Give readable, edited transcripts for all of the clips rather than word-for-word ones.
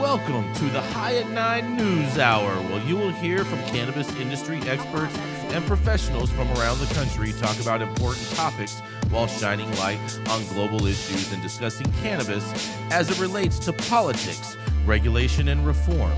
Welcome to the High at 9 News Hour, where you will hear from cannabis industry experts and professionals from around the country talk about important topics while shining light on global issues and discussing cannabis as it relates to politics, regulation and reform,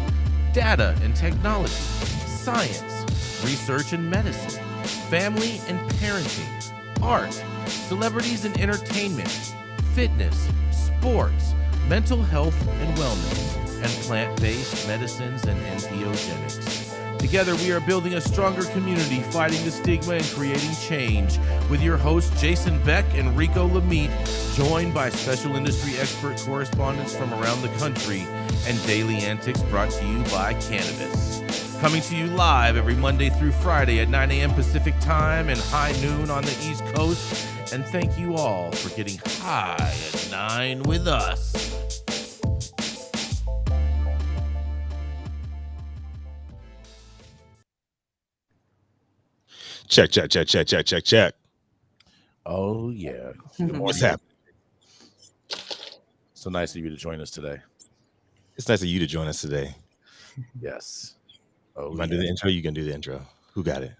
data and technology, science, research and medicine, family and parenting, art, celebrities and entertainment, fitness, sports, mental health and wellness, and plant-based medicines and entheogens. Together, we are building a stronger community, fighting the stigma and creating change. With your hosts, Jason Beck and Rico Lamitte, joined by special industry expert correspondents from around the country, and daily antics brought to you by Cannabis. Coming to you live every Monday through Friday at 9 a.m. Pacific Time and high noon on the East Coast. And thank you all for getting high at 9 with us. Check. Oh, yeah. What's happening? So nice of you to join us today. It's nice of you to join us today. Yes. You want to do the intro? You can do the intro. Who got it?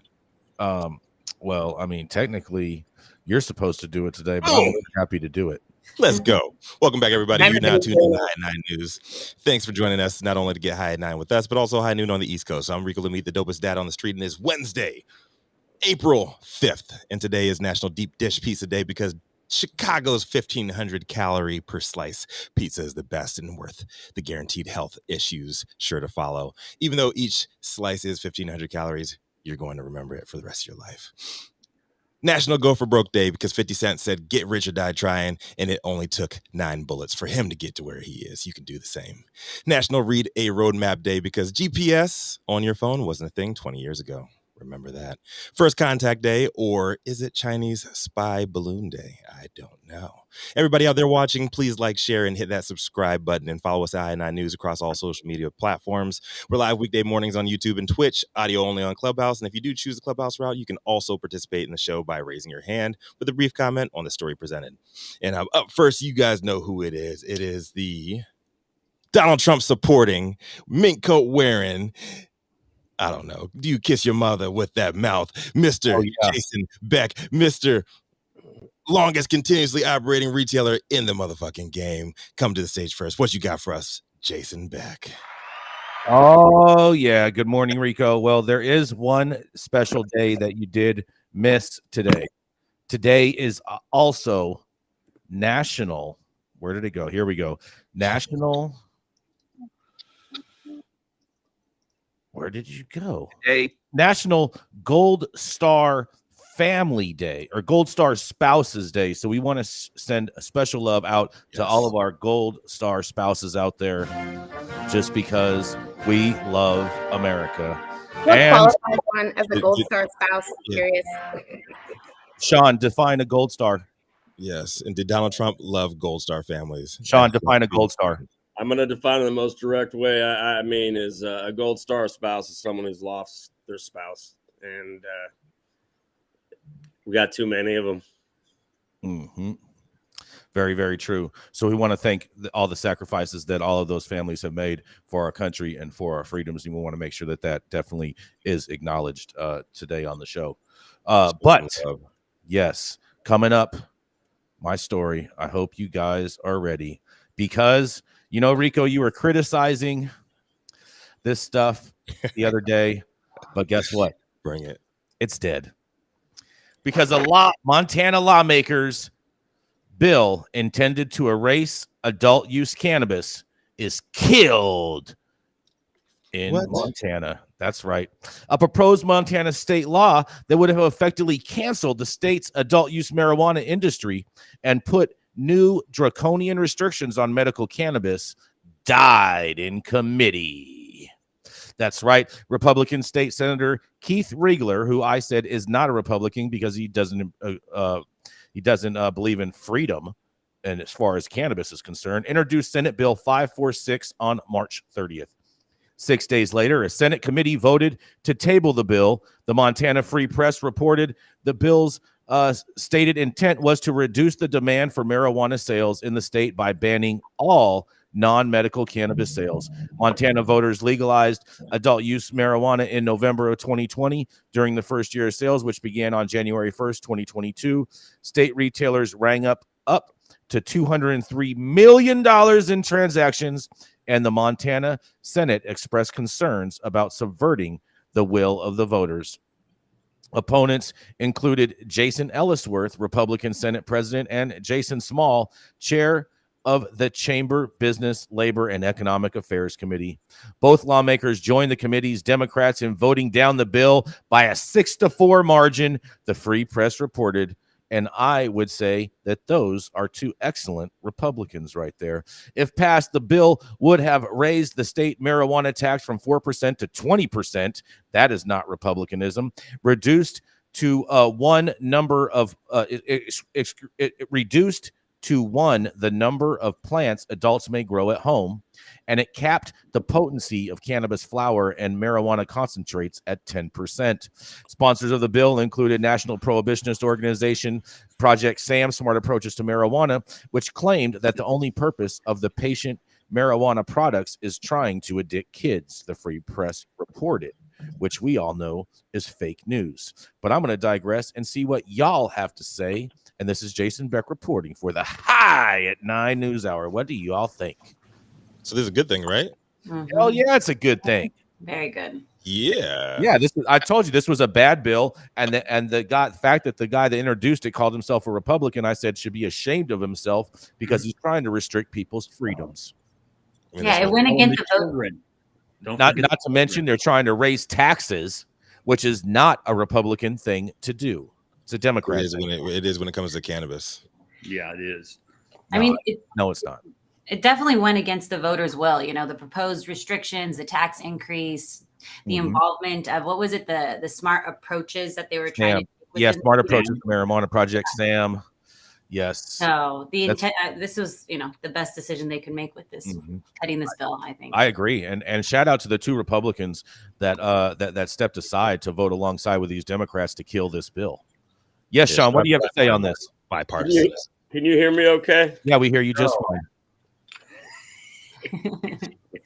Well, I mean, technically, you're supposed to do it today, but I'm happy to do it. Let's go. Welcome back, everybody. You're now tuned in to High at 9 News. Thanks for joining us, not only to get High at 9 with us, but also High Noon on the East Coast. I'm Rico Lamitte, the dopest dad on the street, and it's Wednesday, April 5th. And today is National Deep Dish Pizza Day because Chicago's 1,500 calorie per slice pizza is the best and worth the guaranteed health issues sure to follow. Even though each slice is 1,500 calories, you're going to remember it for the rest of your life. National Go for Broke Day because 50 Cent said, get rich or die trying, and it only took 9 bullets for him to get to where he is. You can do the same. National Read a Roadmap Day because GPS on your phone wasn't a thing 20 years ago. Remember that. First Contact Day, or is it Chinese Spy Balloon Day? I don't know. Everybody out there watching, please like, share, and hit that subscribe button and follow us at I9 News across all social media platforms. We're live weekday mornings on YouTube and Twitch, audio only on Clubhouse. And if you do choose the Clubhouse route, you can also participate in the show by raising your hand with a brief comment on the story presented. And up first, you guys know who it is. It is the Donald Trump supporting, mink coat wearing, I don't know. Do you kiss your mother with that mouth? Mr. Jason Beck, Mr. Longest continuously operating retailer in the motherfucking game. Come to the stage first. What you got for us, Jason Beck? Oh, yeah. Good morning, Rico. Well, there is one special day that you did miss today. Today is also National. Where did it go? Here we go. National. Where did you go? National Gold Star Family Day, or Gold Star Spouses Day. So we want to send a special love out to all of our Gold Star spouses out there, just because we love America. What qualifies one as a Gold Star spouse? Curious. Sean, define a Gold Star. Yes, and did Donald Trump love Gold Star families? Sean, define a Gold Star. I'm going to define it the most direct way. I mean, is a Gold Star spouse is someone who's lost their spouse, and we got too many of them. Mm-hmm. Very, very true. So we want to thank all the sacrifices that all of those families have made for our country and for our freedoms. And we want to make sure that that definitely is acknowledged today on the show. But yes, coming up, my story. I hope you guys are ready because, you know, Rico, you were criticizing this stuff the other day, but guess what? Bring it. It's dead. Because Montana lawmakers bill intended to erase adult use cannabis is killed in Montana. That's right. A proposed Montana state law that would have effectively canceled the state's adult use marijuana industry and put new draconian restrictions on medical cannabis died in committee. That's right. Republican State Senator Keith Riegler, who I said is not a Republican because he doesn't believe in freedom, and as far as cannabis is concerned, introduced Senate Bill 546 on March 30th. 6 days later, a Senate committee voted to table the bill. The Montana Free Press reported the bill's stated intent was to reduce the demand for marijuana sales in the state by banning all non-medical cannabis sales. Montana voters legalized adult use marijuana in November of 2020 during the first year of sales, which began on January 1st, 2022. State retailers rang up to $203 million in transactions, and the Montana Senate expressed concerns about subverting the will of the voters. Opponents included Jason Ellisworth, Republican Senate President, and Jason Small, Chair of the Chamber Business, Labor, and Economic Affairs Committee. Both lawmakers joined the committee's Democrats in voting down the bill by a 6-4 margin, the Free Press reported. And I would say that those are two excellent Republicans right there. If passed, the bill would have raised the state marijuana tax from 4% to 20%. That is not Republicanism. Reduced to reduced to one the number of plants adults may grow at home, and it capped the potency of cannabis flower and marijuana concentrates at 10%. Sponsors of the bill included National Prohibitionist Organization Project SAM, Smart Approaches to Marijuana, which claimed that the only purpose of the patient marijuana products is trying to addict kids, the Free Press reported, which we all know is fake news. But I'm going to digress and see what y'all have to say. And this is Jason Beck reporting for the High at 9 News Hour. What do you all think? So this is a good thing, right? Mm-hmm. Oh, yeah, it's a good thing. Very good. Yeah. I told you this was a bad bill, and the fact that the guy that introduced it called himself a Republican, I said should be ashamed of himself because he's trying to restrict people's freedoms. It went against the children. Not to mention they're trying to raise taxes, which is not a Republican thing to do. It's a Democrat. It is when it comes to cannabis. Yeah, it is. No, it's not. It definitely went against the voters' will. You know, the proposed restrictions, the tax increase, the involvement of, what was it, the smart approaches that they were trying to do. Yes, smart approaches to marijuana, Project SAM. Yes. So the intent, this was, the best decision they could make with this, cutting this bill, I think. I agree. And shout out to the two Republicans that stepped aside to vote alongside with these Democrats to kill this bill. Yes, Sean, what do you have to say on this? Bipartisan. Can you hear me okay? Yeah, we hear you just fine.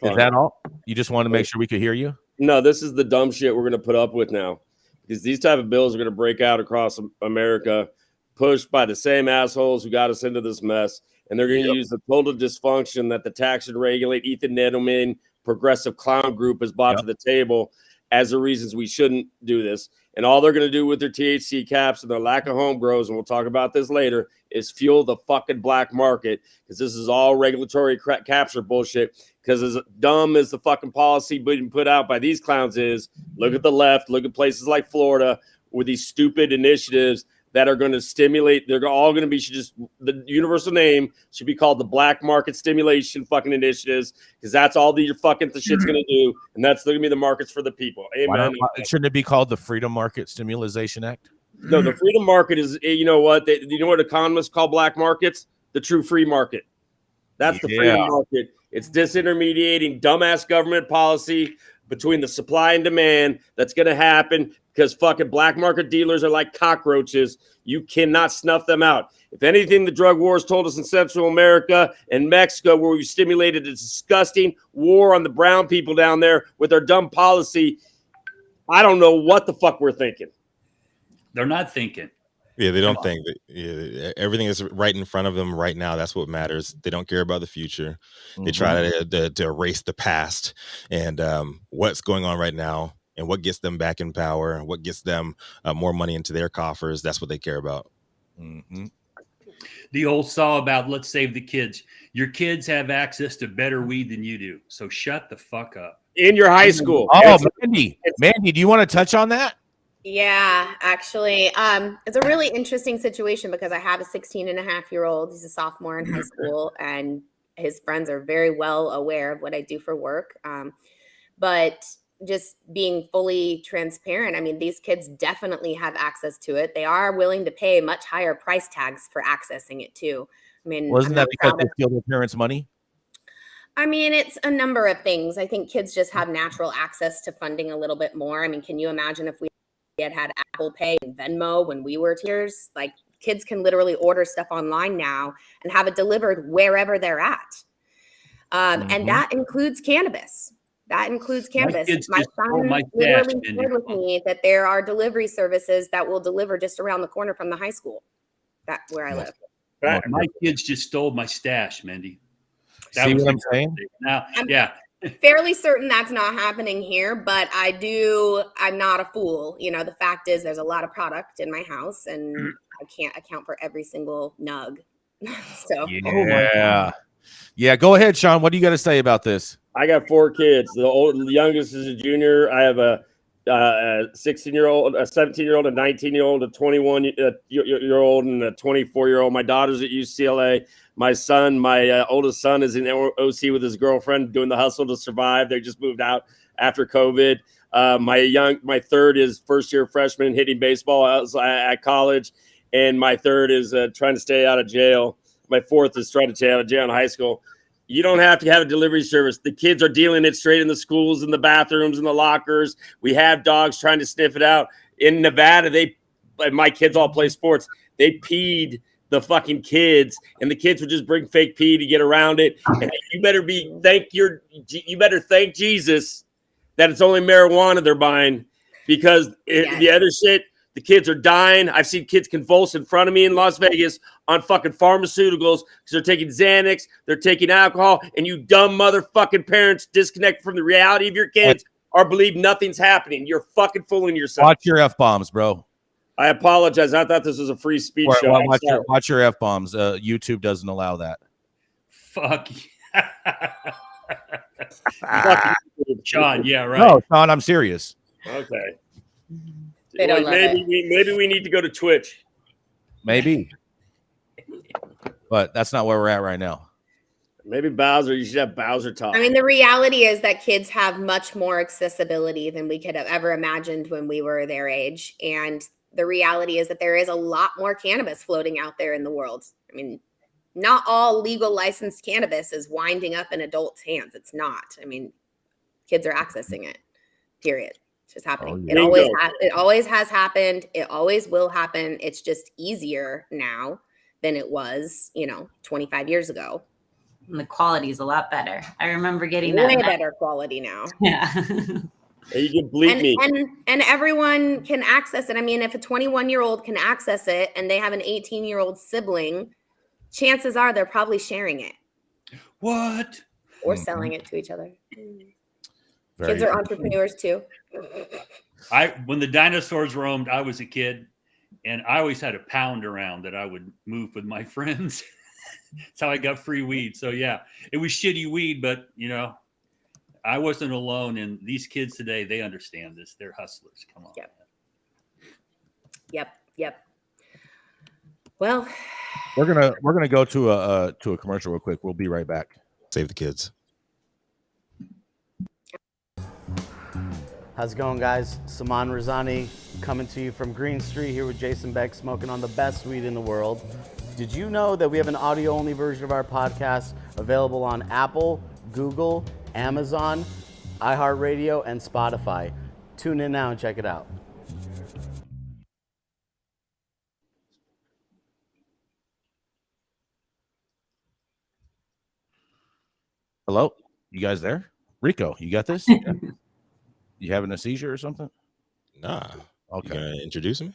Is that all? You just wanted to make sure we could hear you? No, this is the dumb shit we're going to put up with now. Because these type of bills are going to break out across America, pushed by the same assholes who got us into this mess. And they're going to use the total dysfunction that the tax and regulate Ethan Nettleman progressive clown group has brought to the table as the reasons we shouldn't do this. And all they're going to do with their THC caps and their lack of home grows, and we'll talk about this later, is fuel the fucking black market, because this is all regulatory capture bullshit. Because as dumb as the fucking policy being put out by these clowns is, look at the left, look at places like Florida with these stupid initiatives that are going to stimulate. They're all going to be the universal name should be called the black market stimulation fucking initiatives, because that's all the shit's going to do, and that's going to be the markets for the people. Amen. Shouldn't it be called the Freedom Market Stimulation Act? No, the freedom market is, you know what economists call black markets? The true free market. That's the freedom market. It's disintermediating dumbass government policy between the supply and demand that's going to happen, because fucking black market dealers are like cockroaches. You cannot snuff them out. If anything, the drug wars told us in Central America and Mexico, where we've stimulated a disgusting war on the brown people down there with our dumb policy. I don't know what the fuck we're thinking. They're not thinking. Yeah, they don't think that everything is right in front of them right now. That's what matters. They don't care about the future. They try to erase the past and what's going on right now and what gets them back in power, what gets them more money into their coffers. That's what they care about. The old saw about let's save the kids. Your kids have access to better weed than you do. So shut the fuck up. In your high school. Oh, Manndie, do you want to touch on that? Yeah, actually, it's a really interesting situation because I have a 16-and-a-half-year-old. He's a sophomore in high school, and his friends are very well aware of what I do for work. But just being fully transparent, I mean, these kids definitely have access to it. They are willing to pay much higher price tags for accessing it too. I mean, wasn't that because they steal their parents' money? I mean, it's a number of things. I think kids just have natural access to funding a little bit more. I mean, can you imagine if we had Apple Pay and Venmo when we were teachers? Like, kids can literally order stuff online now and have it delivered wherever they're at. And that includes cannabis. That includes cannabis. kids My just stole son my literally stash, Mandy. shared with me that there are delivery services that will deliver just around the corner from the high school where I live. My kids just stole my stash, Mandy. See what I'm saying? Now, I'm fairly certain that's not happening here, but I'm not a fool. You know, the fact is there's a lot of product in my house and I can't account for every single nug. So Yeah, go ahead, Sean. What do you got to say about this? I got 4 kids. The youngest is a junior. I have a 16-year-old, a 17-year-old, a 19-year-old, a 21-year-old, and a 24-year-old. My daughter's at UCLA. My son, my oldest son, is in OC with his girlfriend doing the hustle to survive. They just moved out after COVID. My third is first-year freshman hitting baseball at college, and my third is trying to stay out of jail. My fourth is trying to stay out of jail in high school. You don't have to have a delivery service. The kids are dealing it straight in the schools, in the bathrooms, in the lockers. We have dogs trying to sniff it out. In Nevada, my kids all play sports. They peed the fucking kids, and the kids would just bring fake pee to get around it. And you better thank Jesus that it's only marijuana they're buying, because the other shit, the kids are dying. I've seen kids convulse in front of me in Las Vegas on fucking pharmaceuticals because they're taking Xanax, they're taking alcohol, and you dumb motherfucking parents disconnect from the reality of your kids or believe nothing's happening. You're fucking fooling yourself. Watch your F-bombs, bro. I apologize. I thought this was a free speech show. Watch your F-bombs. YouTube doesn't allow that. Fuck. Sean, yeah, right. No, Sean, I'm serious. Okay. Maybe we need to go to Twitch. Maybe. But that's not where we're at right now. Maybe Bowser. You should have Bowser talk. I mean, the reality is that kids have much more accessibility than we could have ever imagined when we were their age. And the reality is that there is a lot more cannabis floating out there in the world. I mean, not all legal licensed cannabis is winding up in adults' hands. It's not. I mean, kids are accessing it, period. It's just happening. It always has happened. It always will happen. It's just easier now than it was, 25 years ago. And the quality is a lot better. I remember getting that. Way better quality now. Yeah. You can bleep me. And everyone can access it. I mean, if a 21-year-old can access it and they have an 18-year-old sibling, chances are they're probably sharing it. What? Or selling it to each other. Very Kids are entrepreneurs too. When the dinosaurs roamed, I was a kid, and I always had a pound around that I would move with my friends. That's how I got free weed. So yeah, it was shitty weed, but I wasn't alone. And these kids today, they understand this. They're hustlers. Come on. Yep. Well, we're gonna go to a commercial real quick. We'll be right back. Save the kids. How's it going, guys? Saman Razani coming to you from Green Street here with Jason Beck, smoking on the best weed in the world. Did you know that we have an audio-only version of our podcast available on Apple, Google, Amazon, iHeartRadio, and Spotify? Tune in now and check it out. Hello? You guys there? Rico, you got this? You having a seizure or something? Nah. Okay. You gonna introduce me?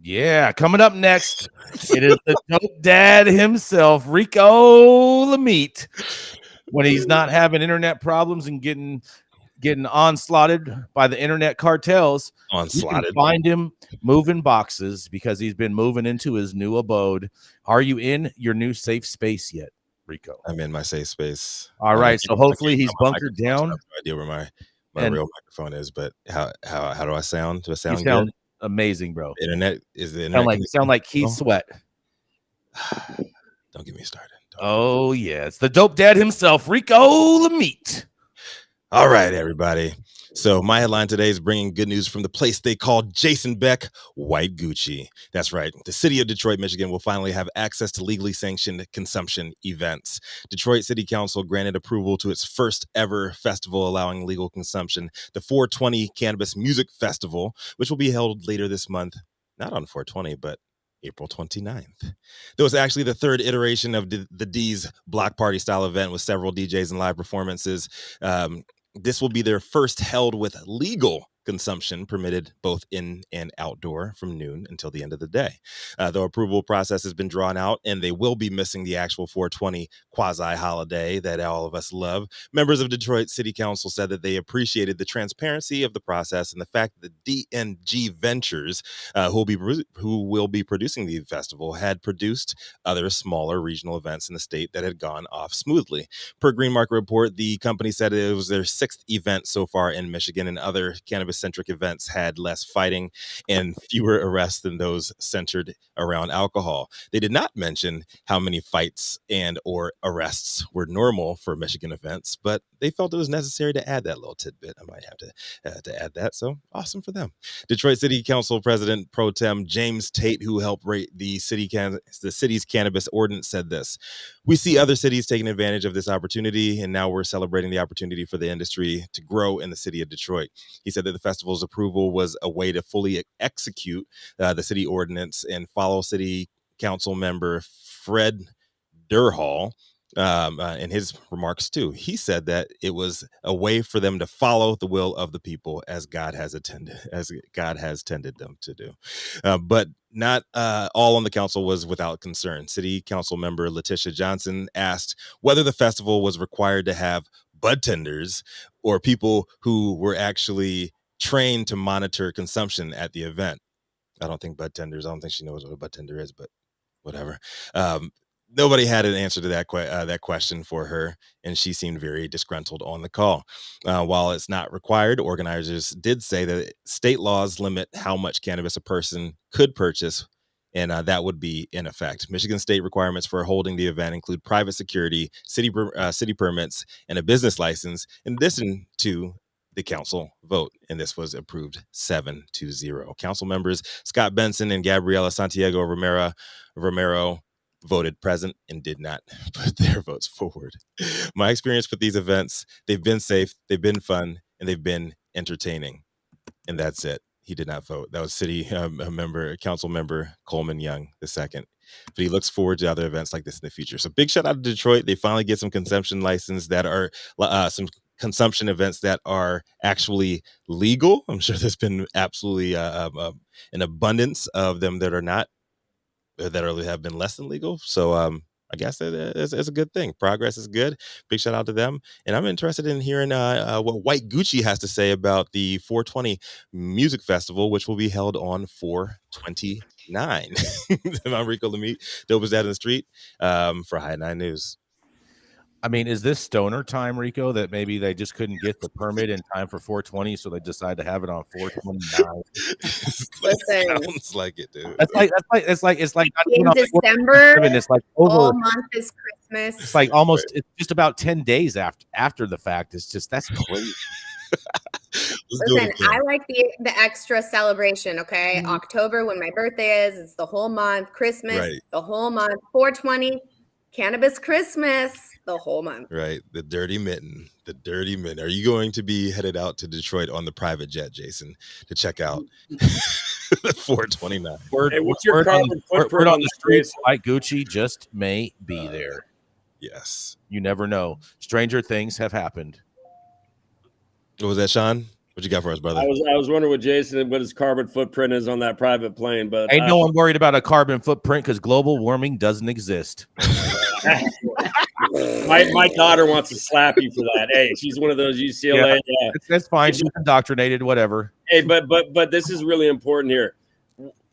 Yeah, coming up next, it is the dope dad himself, Rico Lamitte. When he's not having internet problems and getting onslaughted by the internet cartels, you can find him moving boxes because he's been moving into his new abode. Are you in your new safe space yet, Rico? I'm in my safe space. All right, so hopefully he's bunkered down. I have no idea where my real microphone is, but how do I sound? Do I sound good? Good? Amazing, bro. The internet sound like Keith Sweat. Don't get me started. Yeah, it's the dope dad himself, Rico Lamitte. All right, everybody. So my headline today is bringing good news from the place they call Jason Beck White Gucci. That's right. The city of Detroit, Michigan will finally have access to legally sanctioned consumption events. Detroit City Council granted approval to its first ever festival allowing legal consumption, the 420 Cannabis Music Festival, which will be held later this month. Not on 420, but April 29th. There was actually the third iteration of the D's block party style event with several DJs and live performances. This will be their first held with legal consumption permitted both in and outdoor from noon until the end of the day. The approval process has been drawn out, and they will be missing the actual 420 quasi-holiday that all of us love. Members of Detroit City Council said that they appreciated the transparency of the process and the fact that DNG Ventures, who will be producing the festival, had produced other smaller regional events in the state that had gone off smoothly. Per Green Market Report, the company said it was their 6th event so far in Michigan, and other cannabis-centric events had less fighting and fewer arrests than those centered around alcohol. They did not mention how many fights and or arrests were normal for Michigan events, but they felt it was necessary to add that little tidbit. I might have to add that, so awesome for them. Detroit City Council President Pro Tem James Tate, who helped rate the city's cannabis ordinance, said this: "We see other cities taking advantage of this opportunity, and now we're celebrating the opportunity for the industry to grow in the city of Detroit." He said that the festival's approval was a way to fully execute the city ordinance and follow City Council member Fred Durhall in his remarks too. He said that it was a way for them to follow the will of the people as God has tended them to do. But not all on the council was without concern. City Council member Letitia Johnson asked whether the festival was required to have bud tenders or people who were actually trained to monitor consumption at the event. I don't think she knows what a bud tender is, but whatever. Nobody had an answer to that question for her, and she seemed very disgruntled on the call. While it's not required, organizers did say that state laws limit how much cannabis a person could purchase, and that would be in effect. Michigan state requirements for holding the event include private security, city permits, and a business license, in addition to the council vote, and this was approved 7-0. Council members Scott Benson and Gabriela Santiago Romero voted present and did not put their votes forward. My experience with these events, they've been safe, they've been fun, and they've been entertaining. And that's it. He did not vote. That was council member Coleman Young II. But he looks forward to other events like this in the future. So big shout out to Detroit. They finally get some consumption license that are some consumption events that are actually legal. I'm sure there's been absolutely an abundance of them that are not, that have been less than legal. So I guess it's a good thing. Progress is good. Big shout out to them. And I'm interested in hearing what White Gucci has to say about the 420 Music Festival, which will be held on 4/29. I'm Rico Lamitte, dopest dad in the street, for High 9 News. I mean, is this stoner time, Rico, that maybe they just couldn't get the permit in time for 420, so they decided to have it on 429? Sounds like it, dude. It's like in December. It's like over all month is Christmas. It's like almost it's just about 10 days after the fact. It's just that's crazy. Listen, I like the extra celebration. Okay, October when my birthday is, it's the whole month. Christmas, the whole month. 420. Cannabis Christmas, the whole month. Right. The dirty mitten. Are you going to be headed out to Detroit on the private jet, Jason, to check out 429? What's your carbon footprint on the streets? Like Gucci just may be there. Yes. You never know. Stranger things have happened. What was that, Sean? What you got for us, brother? I was wondering what his carbon footprint is on that private plane, but ain't no one worried about a carbon footprint because global warming doesn't exist. My daughter wants to slap you for that. Hey, she's one of those UCLA. Yeah, that's fine. She's indoctrinated, whatever. Hey, but this is really important here.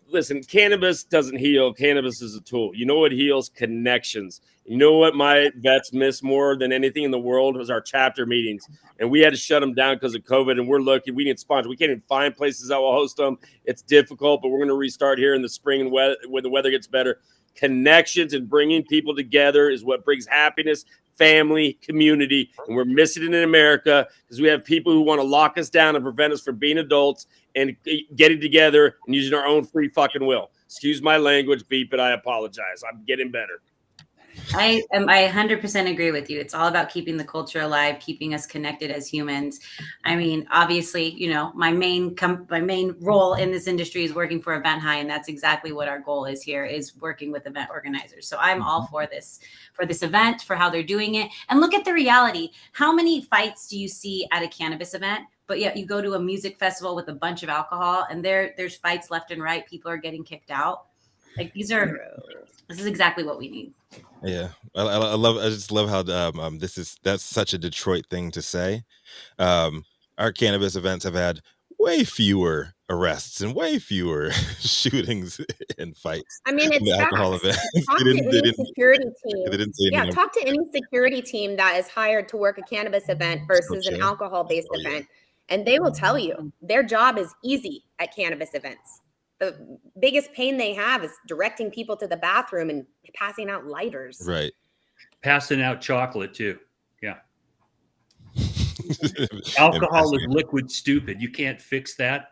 Listen, cannabis doesn't heal. Cannabis is a tool. You know what heals? Connections. You know what my vets miss more than anything in the world was our chapter meetings. And we had to shut them down because of COVID. And we're lucky. We need sponsors. We can't even find places that will host them. It's difficult, but we're going to restart here in the spring and when the weather gets better. Connections and bringing people together is what brings happiness, family, community. And we're missing it in America because we have people who want to lock us down and prevent us from being adults and getting together and using our own free fucking will. Excuse my language, beep it. I apologize. I'm getting better. I 100% agree with you. It's all about keeping the culture alive, keeping us connected as humans. I mean, obviously, you know, my main role in this industry is working for Event High, and that's exactly what our goal is here, is working with event organizers. So I'm all for this event, for how they're doing it. And look at the reality. How many fights do you see at a cannabis event? But yet you go to a music festival with a bunch of alcohol, and there's fights left and right. People are getting kicked out. Like this is exactly what we need. Yeah, I just love how that's such a Detroit thing to say. Our cannabis events have had way fewer arrests and way fewer shootings and fights. I mean, it's alcohol facts. events. Talk to any security team. Yeah, talk to any security team that is hired to work a cannabis event versus an alcohol-based event, and they will tell you their job is easy at cannabis events. The biggest pain they have is directing people to the bathroom and passing out lighters. Right. Passing out chocolate too. Yeah. Alcohol is liquid stupid. You can't fix that.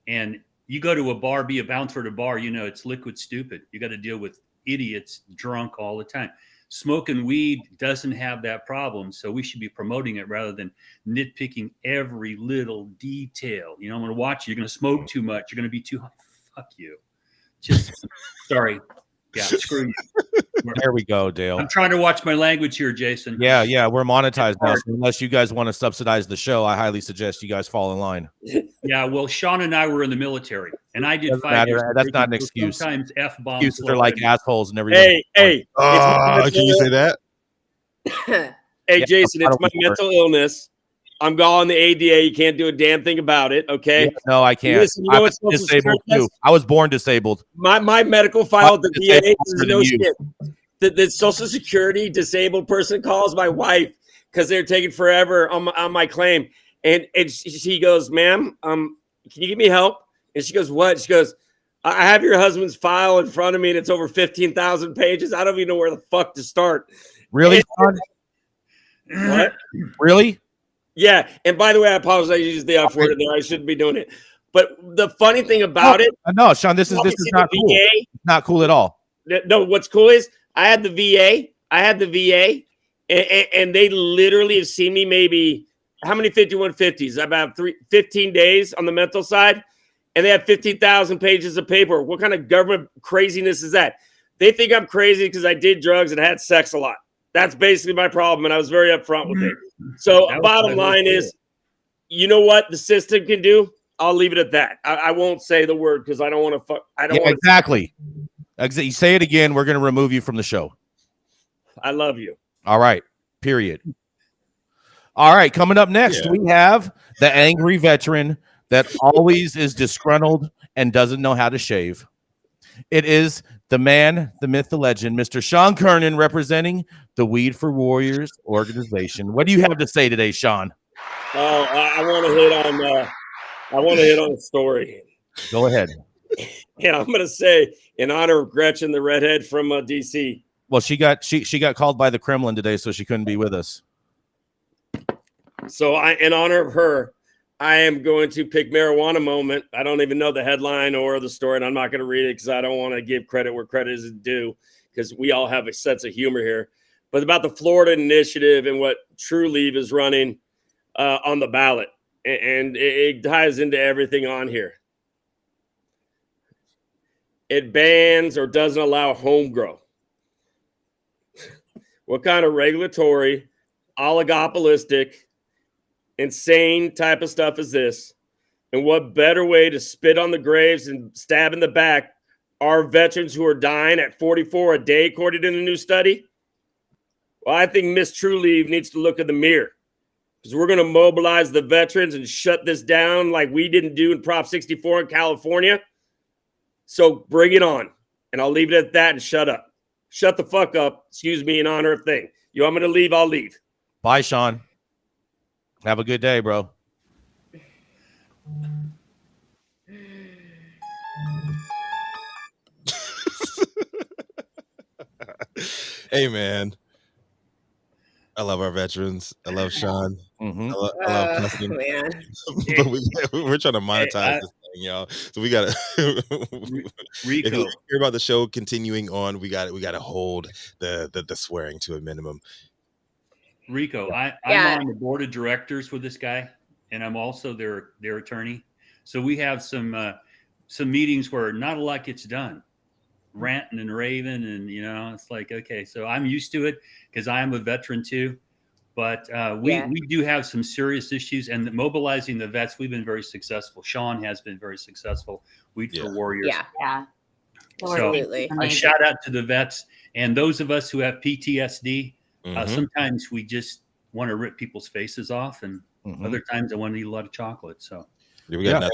And you go to a bar, be a bouncer at a bar, you know, it's liquid stupid. You got to deal with idiots drunk all the time. Smoking weed doesn't have that problem. So we should be promoting it rather than nitpicking every little detail. You know, I'm going to watch you. You're going to smoke too much. You're going to be too high. Fuck you. Just sorry. Yeah, screw you. There we go, Dale. I'm trying to watch my language here, Jason. Yeah, we're monetized now. So unless you guys want to subsidize the show, I highly suggest you guys fall in line. Yeah, well, Sean and I were in the military, and I did 5 years. That's not an excuse. Sometimes F-bombs. Excuses are like assholes and everything. Hey, can you say that? Hey, Jason, it's my mental illness. I'm on the ADA. You can't do a damn thing about it. Okay. Yeah, no, I can't. Listen, you know I'm disabled too. I was born disabled. My medical file at the VA is no shit. The Social Security disabled person calls my wife because they're taking forever on my claim, and she goes, "Ma'am, can you give me help?" And she goes, "What?" She goes, "I have your husband's file in front of me, and it's over 15,000 pages. I don't even know where the fuck to start." Really? What? Really? Yeah, and by the way, I apologize. I used the F word there. I shouldn't be doing it. But the funny thing about it, no, Sean, this is not cool. It's not cool at all. No, what's cool is I had the VA, and they literally have seen me maybe how many 5150s? About 15 days on the mental side, and they have 15,000 pages of paper. What kind of government craziness is that? They think I'm crazy because I did drugs and had sex a lot. That's basically my problem, and I was very upfront with it. So bottom line is, you know what the system can do? I'll leave it at that. I won't say the word because I don't want to fuck. I don't want exactly. You say it again, we're going to remove you from the show. I love you. All right. Period. All right. Coming up next, we have the angry veteran that always is disgruntled and doesn't know how to shave. It is the man, the myth, the legend, Mr. Sean Kiernan, representing the Weed for Warriors organization. What do you have to say today, Sean? Oh, I want to hit on a story. Go ahead. Yeah, I'm going to say in honor of Gretchen, the redhead from DC. Well, she got called by the Kremlin today, so she couldn't be with us. So in honor of her, I am going to pick Marijuana Moment. I don't even know the headline or the story, and I'm not going to read it because I don't want to give credit where credit is due because we all have a sense of humor here. But about the Florida initiative and what True Leave is running on the ballot. And it ties into everything on here. It bans or doesn't allow home grow. What kind of regulatory, oligopolistic, insane type of stuff is this? And what better way to spit on the graves and stab in the back our veterans who are dying at 44 a day, according to the new study? Well, I think Miss True Leave needs to look in the mirror because we're going to mobilize the veterans and shut this down like we didn't do in Prop 64 in California. So bring it on. And I'll leave it at that and shut up. Shut the fuck up. Excuse me, in honor of thing. You want me to leave? I'll leave. Bye, Sean. Have a good day, bro. Hey, man. I love our veterans. I love Sean. I love Justin. Man. But we're trying to monetize this y'all. So we gotta. If Rico. you hear about the show continuing on, we got to hold the swearing to a minimum. Rico, I'm on the board of directors with this guy, and I'm also their attorney. So we have some meetings where not a lot gets done, ranting and raving, and it's like, okay, so I'm used to it because I am a veteran too. But we do have some serious issues, and mobilizing the vets, we've been very successful. Sean has been very successful. Weed for Warriors. Yeah. So Absolutely. I shout out to the vets and those of us who have PTSD. Sometimes we just want to rip people's faces off, and other times I want to eat a lot of chocolate. So we all love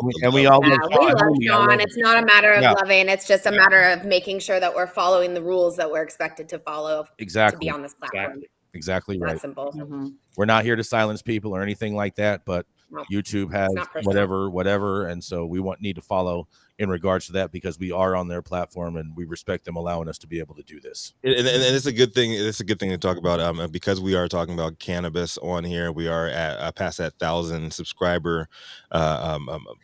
Sean. It's not a matter of loving. It's just a matter of making sure that we're following the rules that we're expected to follow to be on this platform. Exactly right. That's simple. We're not here to silence people or anything like that, but YouTube has whatever, and so we need to follow in regards to that because we are on their platform and we respect them allowing us to be able to do this. And it's a good thing. It's a good thing to talk about because we are talking about cannabis on here. We are at past that 1,000 subscriber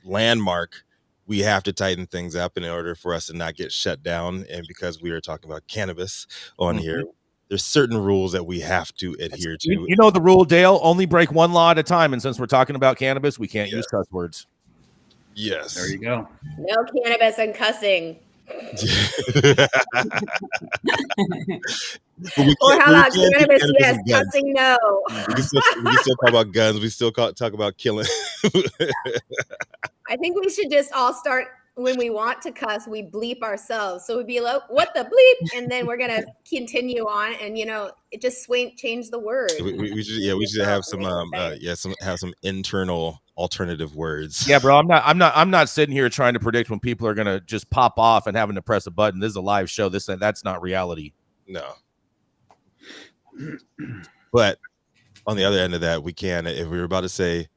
landmark. We have to tighten things up in order for us to not get shut down. And because we are talking about cannabis on here, there's certain rules that we have to adhere to. You know the rule, Dale, only break one law at a time. And since we're talking about cannabis, we can't use cuss words. Yes. There you go. No cannabis and cussing. Or how about cannabis? Yes, cussing no. We can still talk about guns. We still talk about killing. I think we should just all start when we want to cuss, we bleep ourselves. So we'd be like, what the bleep? And then we're going to continue on and, it just change the word. We should have some internal alternative words. Yeah, bro, I'm not sitting here trying to predict when people are going to just pop off and having to press a button. This is a live show. That's not reality. No. But on the other end of that, we can, if we were about to say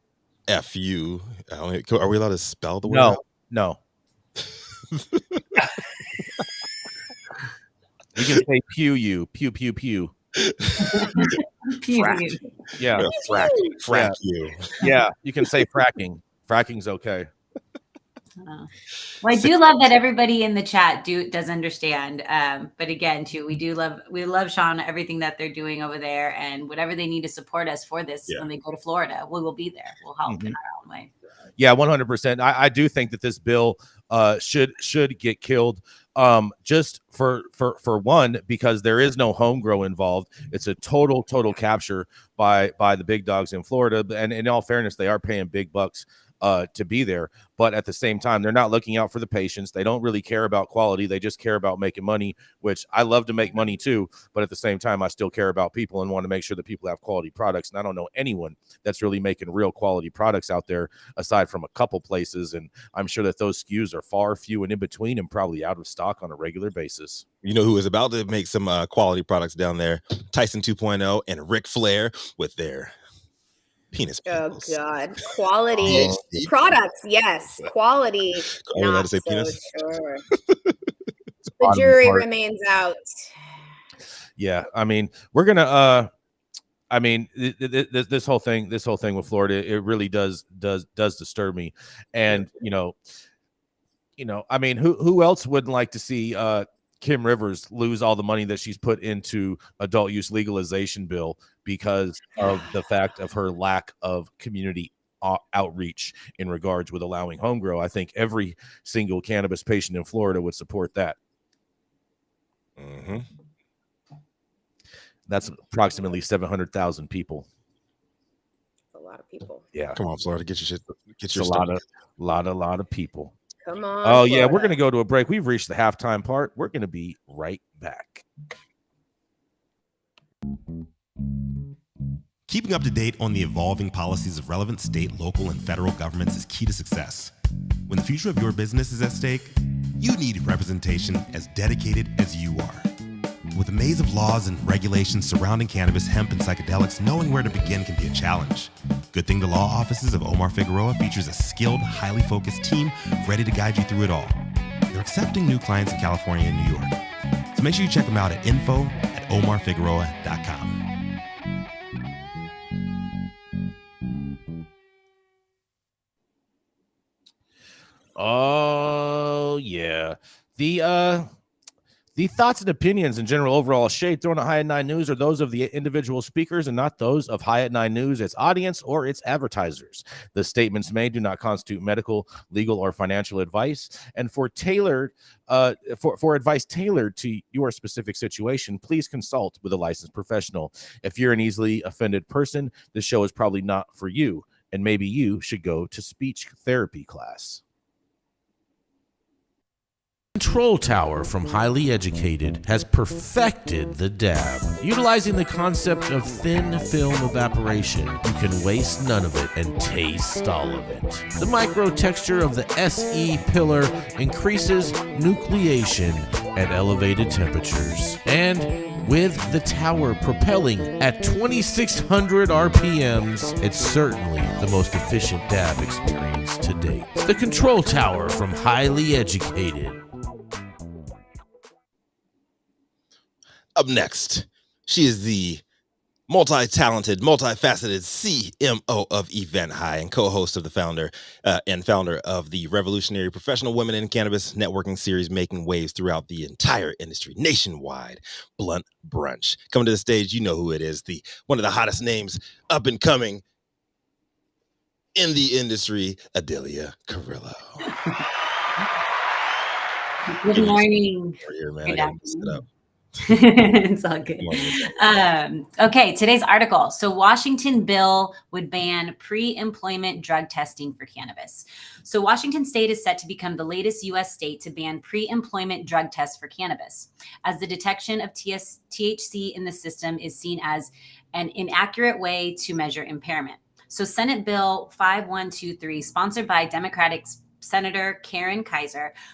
F you, are we allowed to spell the word? No. We can say pew you, pew pew pew. Frack. Yeah, frack you. Yeah, you can say fracking. Fracking's okay. Well, I do love that everybody in the chat does understand. But again, too, we love Sean, everything that they're doing over there, and whatever they need to support us for this when they go to Florida, we will be there. We'll help in our own way. Yeah, 100%. I do think that this bill should get killed. Just for one, because there is no home grow involved. It's a total capture by the big dogs in Florida. And in all fairness, they are paying big bucks to be there. But at the same time, they're not looking out for the patients. They don't really care about quality. They just care about making money, which I love to make money too. But at the same time, I still care about people and want to make sure that people have quality products. And I don't know anyone that's really making real quality products out there aside from a couple places. And I'm sure that those SKUs are far few and in between and probably out of stock on a regular basis. You know who is about to make some quality products down there? Tyson 2.0 and Ric Flair with their penis pimples. Oh God, quality products, yes, quality. Not so sure. The jury remains out. Yeah, I mean, we're gonna. I mean, this whole thing with Florida, it really does disturb me, and I mean, who else wouldn't like to see Kim Rivers lose all the money that she's put into adult use legalization bill because of the fact of her lack of community outreach in regards with allowing home grow? I think every single cannabis patient in Florida would support that. That's approximately 700,000 people. That's a lot of people. Yeah. Come on, Florida, get your shit. Get your lot of people. Come on. Oh, Florida. Yeah, we're going to go to a break. We've reached the halftime part. We're going to be right back. Keeping up to date on the evolving policies of relevant state, local, and federal governments is key to success. When the future of your business is at stake, you need representation as dedicated as you are. With a maze of laws and regulations surrounding cannabis, hemp, and psychedelics, knowing where to begin can be a challenge. Good Thing the Law offices of Omar Figueroa features a skilled, highly focused team ready to guide you through it all. They're accepting new clients in California and New York. So make sure you check them out at info@omarfigueroa.com. Oh yeah. The thoughts and opinions and general overall shade thrown at High at Nine News are those of the individual speakers and not those of High at Nine News, its audience, or its advertisers. The statements made do not constitute medical, legal, or financial advice. And for advice tailored to your specific situation, please consult with a licensed professional. If you're an easily offended person, this show is probably not for you, and maybe you should go to speech therapy class. Control Tower from Highly Educated has perfected the dab. Utilizing the concept of thin film evaporation, you can waste none of it and taste all of it. The micro texture of the SE pillar increases nucleation at elevated temperatures. And with the tower propelling at 2,600 RPMs, it's certainly the most efficient dab experience to date. The Control Tower from Highly Educated. Up next, she is the multi-talented, multifaceted CMO of Event High and co-host of the founder of the revolutionary Professional Women in Cannabis networking series, making waves throughout the entire industry nationwide. Blunt Brunch. Coming to the stage, you know who it is. One of the hottest names up and coming in the industry, Adelia Carillo. Good morning. Good afternoon. It's all good. Okay, today's article. So Washington bill would ban pre-employment drug testing for cannabis. So Washington state is set to become the latest U.S. state to ban pre-employment drug tests for cannabis, as the detection of THC in the system is seen as an inaccurate way to measure impairment. So Senate Bill 5123, sponsored by Democratic Senator Kiernan,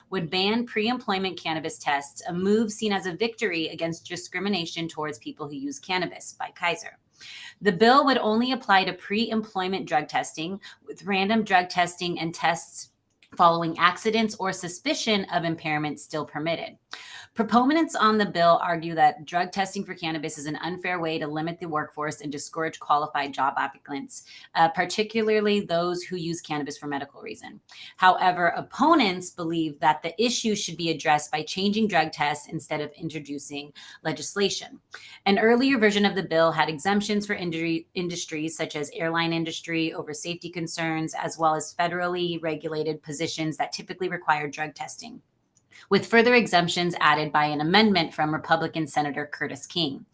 would ban pre-employment cannabis tests, a move seen as a victory against discrimination towards people who use cannabis by Kaiser. The bill would only apply to pre-employment drug testing, with random drug testing and tests following accidents or suspicion of impairment still permitted. Proponents on the bill argue that drug testing for cannabis is an unfair way to limit the workforce and discourage qualified job applicants, particularly those who use cannabis for medical reason. However, opponents believe that the issue should be addressed by changing drug tests instead of introducing legislation. An earlier version of the bill had exemptions for industries such as airline industry over safety concerns, as well as federally regulated positions that typically require drug testing, with further exemptions added by an amendment from Republican Senator Curtis King.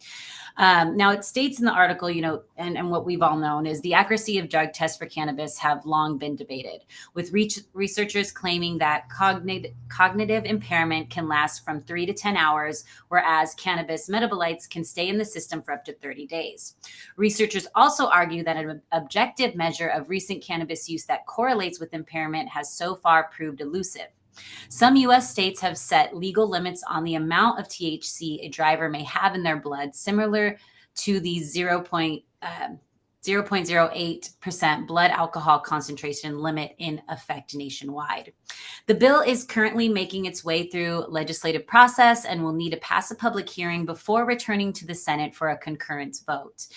Now, it states in the article, and what we've all known is the accuracy of drug tests for cannabis have long been debated, with researchers claiming that cognitive impairment can last from 3 to 10 hours, whereas cannabis metabolites can stay in the system for up to 30 days. Researchers also argue that an objective measure of recent cannabis use that correlates with impairment has so far proved elusive. Some U.S. states have set legal limits on the amount of THC a driver may have in their blood, similar to the 0.08% blood alcohol concentration limit in effect nationwide. The bill is currently making its way through legislative process and will need to pass a public hearing before returning to the Senate for a concurrence vote.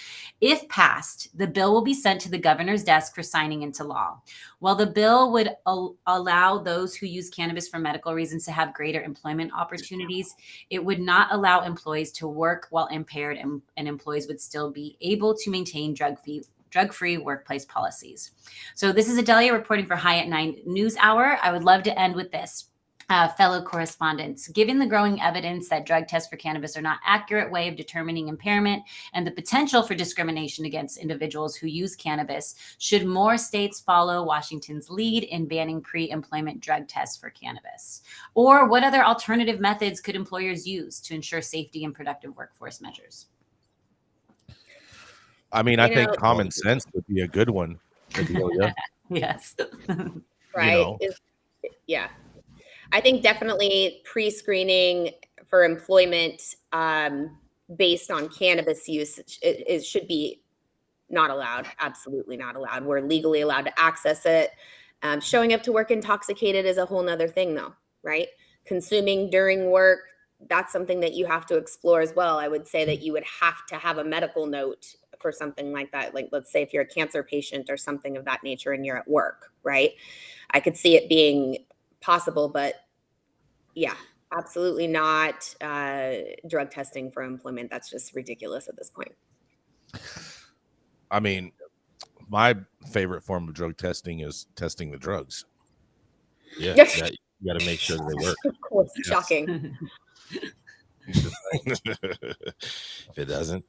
If passed, the bill will be sent to the governor's desk for signing into law. While the bill would allow those who use cannabis for medical reasons to have greater employment opportunities, it would not allow employees to work while impaired, and employees would still be able to maintain drug-free workplace policies. So this is Adelia reporting for High at 9 News Hour. I would love to end with this. Fellow correspondents, given the growing evidence that drug tests for cannabis are not an accurate way of determining impairment and the potential for discrimination against individuals who use cannabis, should more states follow Washington's lead in banning pre-employment drug tests for cannabis? Or what other alternative methods could employers use to ensure safety and productive workforce measures? I mean, I think common sense would be a good one. Yes. Right. Yeah. I think definitely pre-screening for employment based on cannabis use it should be not allowed. Absolutely not allowed. We're legally allowed to access it. Showing up to work intoxicated is a whole nother thing though, right? Consuming during work, that's something that you have to explore as well. I would say that you would have to have a medical note for something like that. Like, let's say if you're a cancer patient or something of that nature and you're at work, right? I could see it being possible, but yeah, absolutely not drug testing for employment. That's just ridiculous at this point. I mean, my favorite form of drug testing is testing the drugs. Yeah, Yes. you got to make sure that they work. Of course, Yes. shocking. If it doesn't,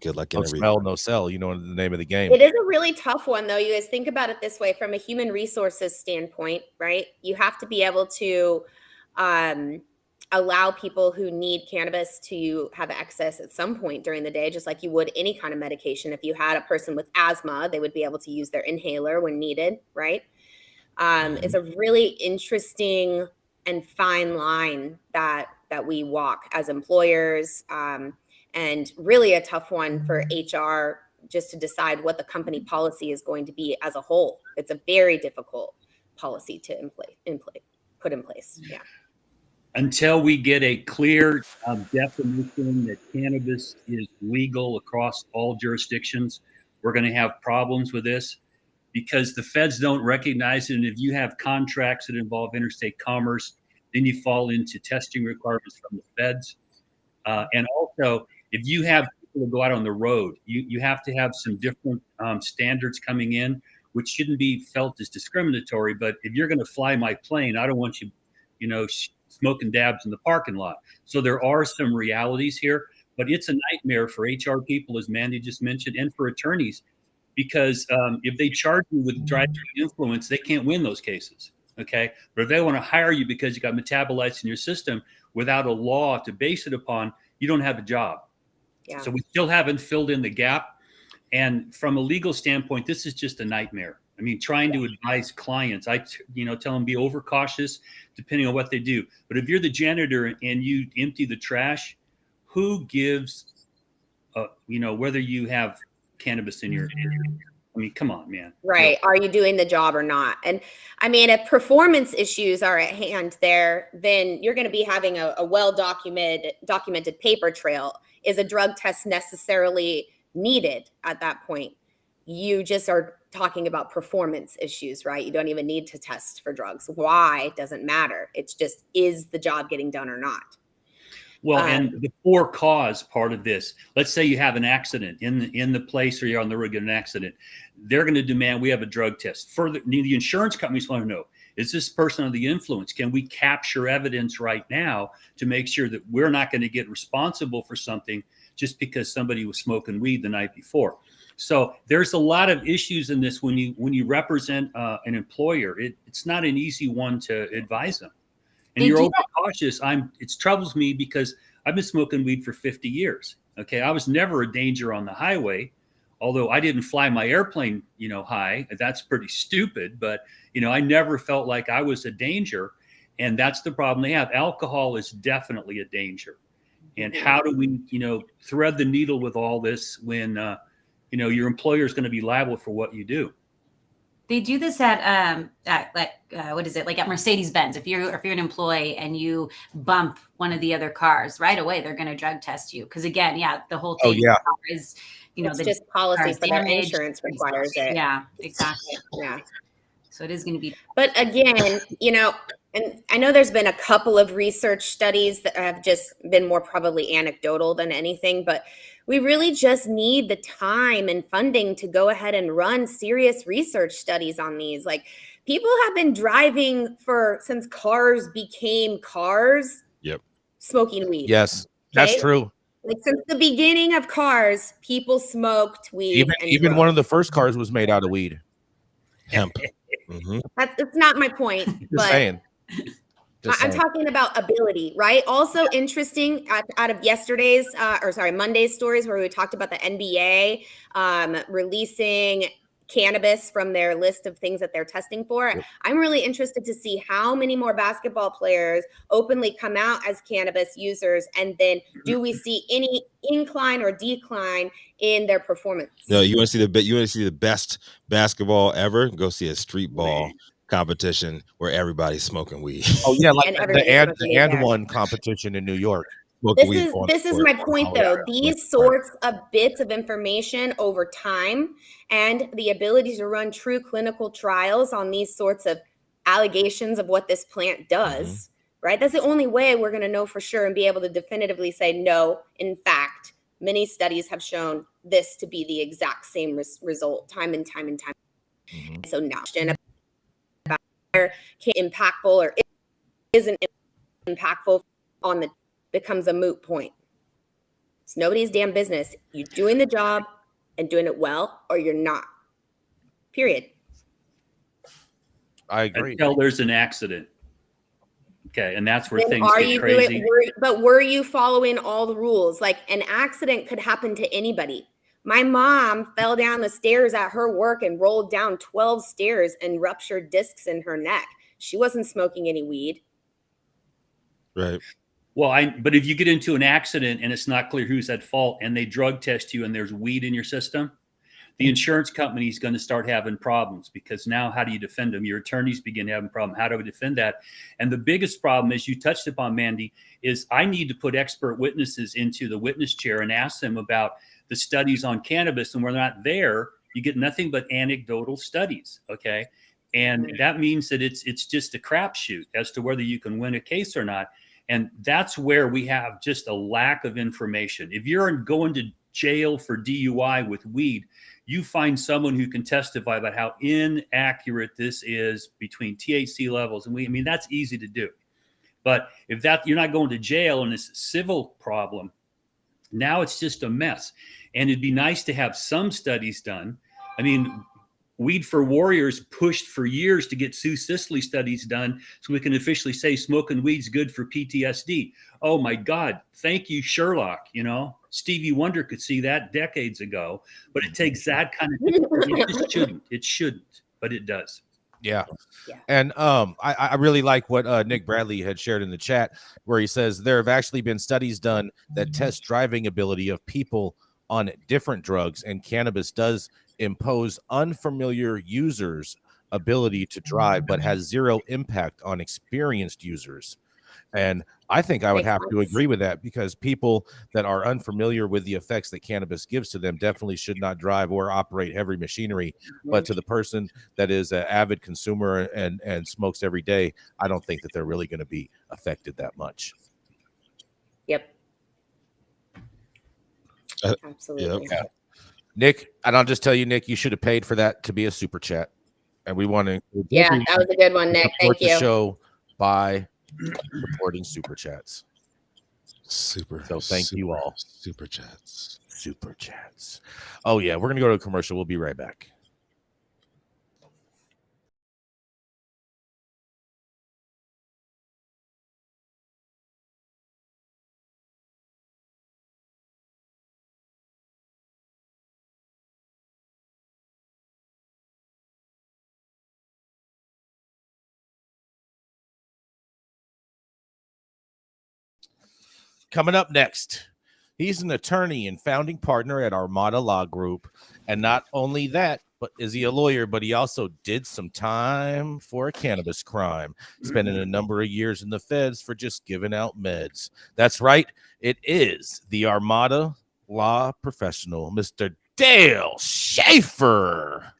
good luck in No everything. smell, no sell. You know the name of the game. It is a really tough one, though. You guys think about it this way from a human resources standpoint, right? You have to be able to allow people who need cannabis to have access at some point during the day, just like you would any kind of medication. If you had a person with asthma, they would be able to use their inhaler when needed, right? It's a really interesting and fine line that we walk as employers, and really a tough one for HR just to decide what the company policy is going to be as a whole. It's a very difficult policy to put in place. Yeah. Until we get a clear definition that cannabis is legal across all jurisdictions, we're going to have problems with this because the feds don't recognize it. And if you have contracts that involve interstate commerce, then you fall into testing requirements from the feds. And also, if you have people to go out on the road, you have to have some different standards coming in, which shouldn't be felt as discriminatory. But if you're going to fly my plane, I don't want you, smoking dabs in the parking lot. So there are some realities here, but it's a nightmare for HR people, as Manndie just mentioned, and for attorneys, because if they charge you with driving influence, they can't win those cases. Okay. But if they want to hire you because you got metabolites in your system without a law to base it upon, you don't have a job. Yeah. So we still haven't filled in the gap. And from a legal standpoint, this is just a nightmare. I mean, trying to advise clients, I tell them be overcautious depending on what they do. But if you're the janitor and you empty the trash, who gives, whether you have cannabis in your I mean, come on, man. Right. Are you doing the job or not? And I mean, if performance issues are at hand there, then you're going to be having a documented paper trail. Is a drug test necessarily needed at that point? You just are talking about performance issues, right? You don't even need to test for drugs. Why? Doesn't matter. It's just, is the job getting done or not? Well, and the for cause part of this, let's say you have an accident in the place or you're on the road, get an accident. They're going to demand we have a drug test. Further, the insurance companies want to know, is this person under the influence? Can we capture evidence right now to make sure that we're not going to get responsible for something just because somebody was smoking weed the night before? So there's a lot of issues in this when you represent an employer. It's not an easy one to advise them. And you're overcautious. It troubles me because I've been smoking weed for 50 years. Okay. I was never a danger on the highway, although I didn't fly my airplane, high. That's pretty stupid, but I never felt like I was a danger. And that's the problem they have. Alcohol is definitely a danger. And how do we, thread the needle with all this when, your employer is going to be liable for what you do? They do this at what is it, like at Mercedes-Benz? If you're an employee and you bump one of the other cars, right away they're going to drug test you because again, the whole thing is it's just policy for their insurance requires it. Yeah, exactly. Yeah. So it is going to be. But again, and I know there's been a couple of research studies that have just been more probably anecdotal than anything, but we really just need the time and funding to go ahead and run serious research studies on these. Like, people have been driving since cars became cars. Yep. Smoking weed. Yes, that's true. Like, since the beginning of cars, people smoked weed. Even one of the first cars was made out of weed. Hemp. Mm-hmm. That's not my point. Just saying. I'm talking about ability, right? Also interesting out of Monday's stories where we talked about the NBA releasing cannabis from their list of things that they're testing for. Yep. I'm really interested to see how many more basketball players openly come out as cannabis users, and then do we see any incline or decline in their performance? No, you want to see the best basketball ever? Go see a street ball competition where everybody's smoking weed. Oh yeah, like the and one competition in New York. This is my point, though. These sorts of bits of information over time and the ability to run true clinical trials on these sorts of allegations of what this plant does, right? That's the only way we're going to know for sure and be able to definitively say, no, in fact, many studies have shown this to be the exact same result time and time and time. So now, about impactful or isn't impactful on the becomes a moot point. It's nobody's damn business. You're doing the job and doing it well, or you're not. Period. I agree. Until there's an accident. Okay, and that's where Then things get crazy. But were you following all the rules? Like, an accident could happen to anybody. My mom fell down the stairs at her work and rolled down 12 stairs and ruptured discs in her neck. She wasn't smoking any weed. Right. Well, but if you get into an accident and it's not clear who's at fault and they drug test you and there's weed in your system, the insurance company is going to start having problems, because now how do you defend them? Your attorneys begin having problems. How do we defend that? And the biggest problem, as you touched upon, Manndie, is I need to put expert witnesses into the witness chair and ask them about the studies on cannabis. And we're not there. You get nothing but anecdotal studies. Okay. And that means that it's just a crapshoot as to whether you can win a case or not. And that's where we have just a lack of information. If you're going to jail for DUI with weed, you find someone who can testify about how inaccurate this is between THC levels. And I mean, that's easy to do. But if you're not going to jail and it's a civil problem, now it's just a mess. And it'd be nice to have some studies done. I mean, Weed for Warriors pushed for years to get Sue Sisley studies done so we can officially say smoking weed's good for PTSD. Oh my God. Thank you, Sherlock. You know, Stevie Wonder could see that decades ago, but it takes that kind of thing. It just shouldn't. It shouldn't, but it does. Yeah. And I really like what Nick Bradley had shared in the chat, where he says there have actually been studies done that test driving ability of people on different drugs, and cannabis does impose unfamiliar users' ability to drive, but has zero impact on experienced users. And I think I would have to agree with that, because people that are unfamiliar with the effects that cannabis gives to them definitely should not drive or operate heavy machinery. But to the person that is an avid consumer and smokes every day, I don't think that they're really going to be affected that much. Yep. Absolutely. Yeah. Nick, and I'll just tell you, Nick, you should have paid for that to be a super chat. And we want to that was a good one, Nick. Thank you. The show by reporting super chats. So thank you all. Super chats. Oh yeah, we're gonna go to a commercial. We'll be right back. Coming up next, he's an attorney and founding partner at Armada Law Group. And not only that, but is he a lawyer, but he also did some time for a cannabis crime, spending a number of years in the feds for just giving out meds. That's right. It is the Armada Law professional, Mr. Dale Schafer.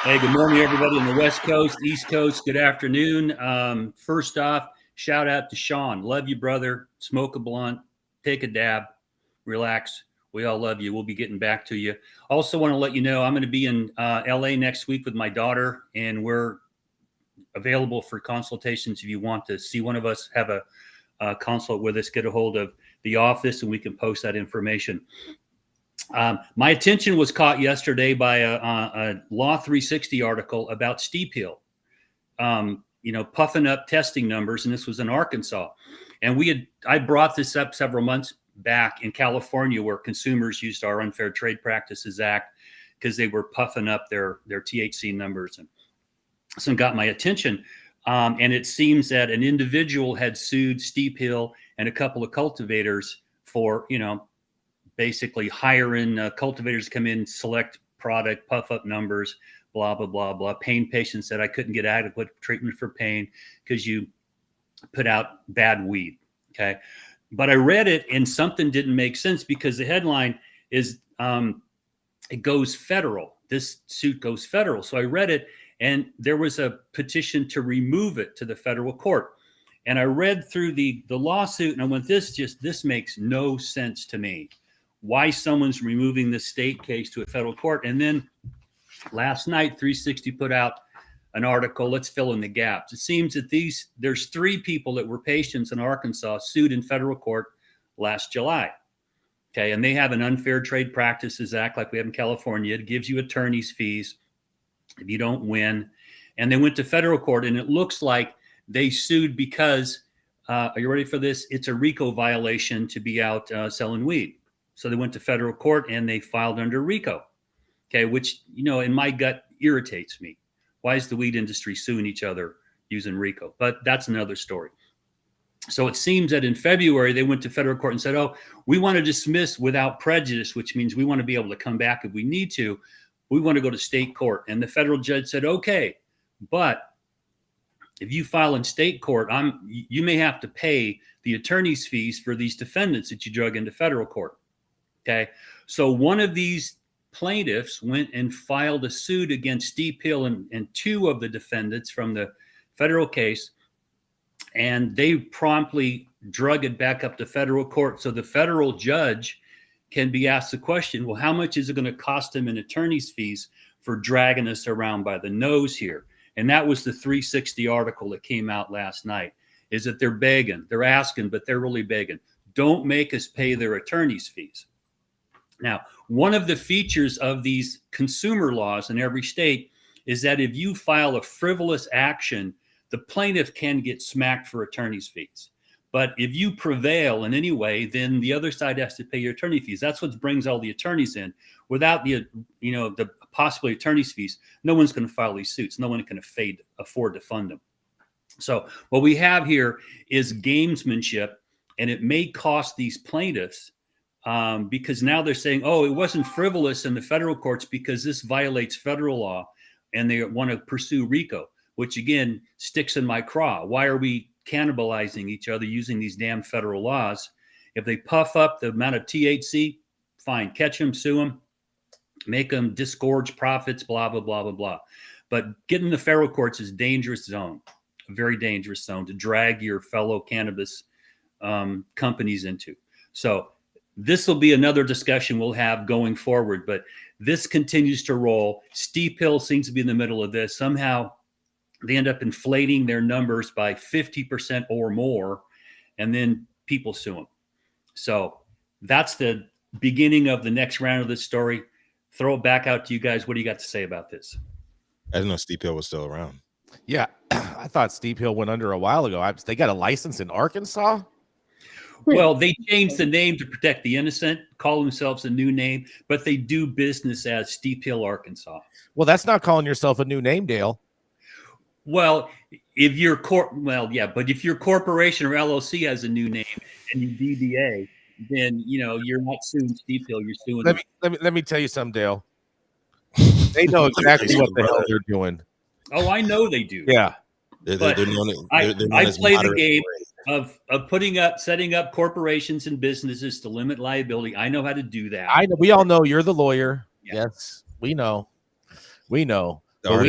Hey, good morning, everybody on the West Coast, East Coast. Good afternoon. First off, shout out to Sean. Love you, brother. Smoke a blunt. Take a dab, relax. We all love you. We'll be getting back to you. Also want to let you know I'm going to be in LA next week with my daughter, and we're available for consultations. If you want to see one of us, have a consult with us, get a hold of the office, and we can post that information. My attention was caught yesterday by a Law 360 article about Steep Hill, puffing up testing numbers, and this was in Arkansas. And I brought this up several months back in California, where consumers used our Unfair Trade Practices Act because they were puffing up their THC numbers. And some got my attention. And it seems that an individual had sued Steep Hill and a couple of cultivators for, basically hiring cultivators to come in, select product, puff up numbers, blah, blah, blah, blah. Pain patients said I couldn't get adequate treatment for pain because you put out bad weed. Okay. But I read it and something didn't make sense, because the headline is it goes federal. This suit goes federal. So I read it, And there was a petition to remove it to the federal court. And I read through the lawsuit and I went, this makes no sense to me. Why someone's removing the state case to a federal court. And then last night, 360 put out an article, let's fill in the gaps. It seems that there's 3 people that were patients in Arkansas sued in federal court last July. Okay, and they have an Unfair Trade Practices Act like we have in California. It gives you attorney's fees if you don't win. And they went to federal court, and it looks like they sued because, are you ready for this? It's a RICO violation to be out selling weed. So they went to federal court and they filed under RICO. Okay, which, in my gut irritates me. Why is the weed industry suing each other using RICO? But that's another story. So it seems that in February, they went to federal court and said, oh, we want to dismiss without prejudice, which means we want to be able to come back if we need to. We want to go to state court. And the federal judge said, okay, but if you file in state court, you may have to pay the attorney's fees for these defendants that you drug into federal court. Okay. So one of these plaintiffs went and filed a suit against Steep Hill and 2 of the defendants from the federal case. And they promptly drug it back up to federal court. So the federal judge can be asked the question, well, how much is it going to cost them in attorney's fees for dragging us around by the nose here? And that was the 360 article that came out last night, is that they're begging, they're asking, but they're really begging. Don't make us pay their attorney's fees. Now, one of the features of these consumer laws in every state is that if you file a frivolous action, the plaintiff can get smacked for attorney's fees. But if you prevail in any way, then the other side has to pay your attorney fees. That's what brings all the attorneys in. Without the possible attorney's fees, no one's going to file these suits. No one can afford to fund them. So what we have here is gamesmanship, and it may cost these plaintiffs because now they're saying, oh, it wasn't frivolous in the federal courts because this violates federal law, and they want to pursue RICO, which again sticks in my craw. Why are we cannibalizing each other using these damn federal laws? If they puff up the amount of THC, fine, catch them, sue them, make them disgorge profits, blah, blah, blah, blah, blah. But getting the federal courts is a dangerous zone, a very dangerous zone to drag your fellow cannabis companies into. So this will be another discussion we'll have going forward, but this continues to roll. Steep Hill seems to be in the middle of this. Somehow they end up inflating their numbers by 50% or more, and then people sue them. So that's the beginning of the next round of this story. Throw it back out to you guys. What do you got to say about this? I didn't know Steep Hill was still around. Yeah, I thought Steep Hill went under a while ago. They got a license in Arkansas? Well, they changed the name to protect the innocent, call themselves a new name, but they do business as Steep Hill, Arkansas. Well, that's not calling yourself a new name, Dale. Well, if your but if your corporation or LLC has a new name and you DBA, then you're not suing Steep Hill, you're suing. Let me tell you something, Dale. They know exactly what the hell they're doing. Oh, I know they do. Yeah. I play the game of setting up corporations and businesses to limit liability. I know how to do that. I know. We all know you're the lawyer. Yeah. Yes, we know. We know. But we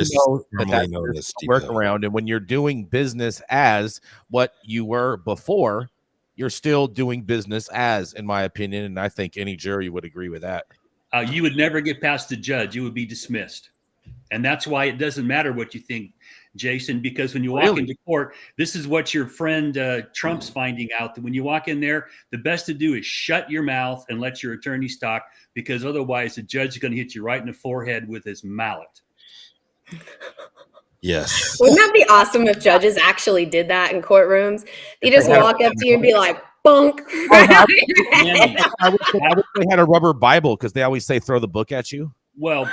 know that's a workaround. And when you're doing business as what you were before, you're still doing business as, in my opinion. And I think any jury would agree with that. You would never get past the judge. You would be dismissed. And that's why it doesn't matter what you think, Jason, because when you walk into court, this is what your friend Trump's finding out, that when you walk in there, the best to do is shut your mouth and let your attorneys talk, because otherwise the judge is going to hit you right in the forehead with his mallet. Yes. Wouldn't that be awesome if judges actually did that in courtrooms? They just walk up to you and be like, bunk. I wish they had a rubber Bible, because they always say throw the book at you. Well,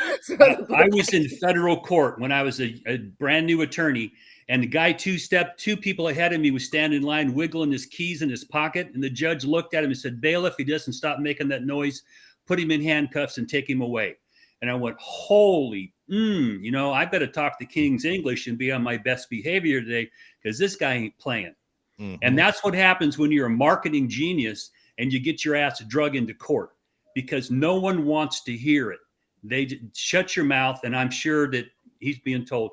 I was in federal court when I was a brand new attorney, and the guy two people ahead of me was standing in line wiggling his keys in his pocket, and the judge looked at him and said, bailiff, he doesn't stop making that noise, put him in handcuffs and take him away. And I went, holy, I better talk the King's English and be on my best behavior today, because this guy ain't playing. Mm-hmm. And that's what happens when you're a marketing genius and you get your ass drug into court, because no one wants to hear it. They shut your mouth, and I'm sure that he's being told,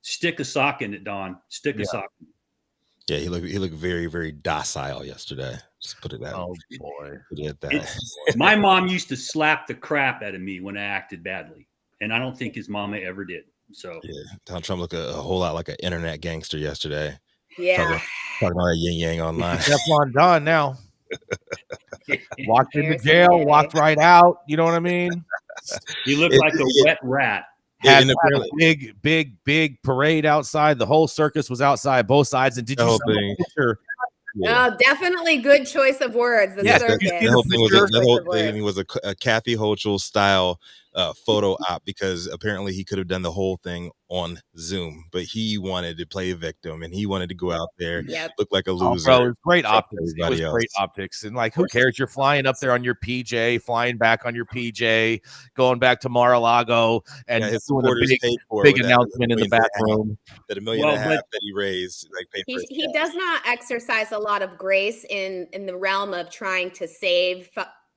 Stick a sock in it, Don. Stick a sock. Yeah, he looked very, very docile yesterday. Just put it that. Oh boy. Put it at that. My mom used to slap the crap out of me when I acted badly, and I don't think his mama ever did. So Yeah, Donald Trump looked a whole lot like an internet gangster yesterday. Yeah. Talking about that yin yang online. Teflon Don now. Walked into Here's jail, somebody. walked right out. You know what I mean? he looked like a wet rat. Had And a big parade outside. The whole circus was outside, both sides. And did The you whole see the thing. picture? Oh, definitely good choice of words. The Yes, circus. you see The whole thing was picture? the whole thing was a Kathy Hochul style photo op, because apparently he could have done the whole thing on Zoom, but he wanted to play a victim and he wanted to go out there, Yep. look like a Oh, loser. bro, it was great in front of optics. It was everybody great else. optics. And like, who cares? You're flying up there on your PJ, flying back on your PJ, going back to Mar-a-Lago, and Yeah, his doing a supporters big, paid for it big with that announcement in the $1.5 million bathroom. that $1.5 million Well, that but- he raised, like paid for. He does not exercise a lot of grace in the realm of trying to save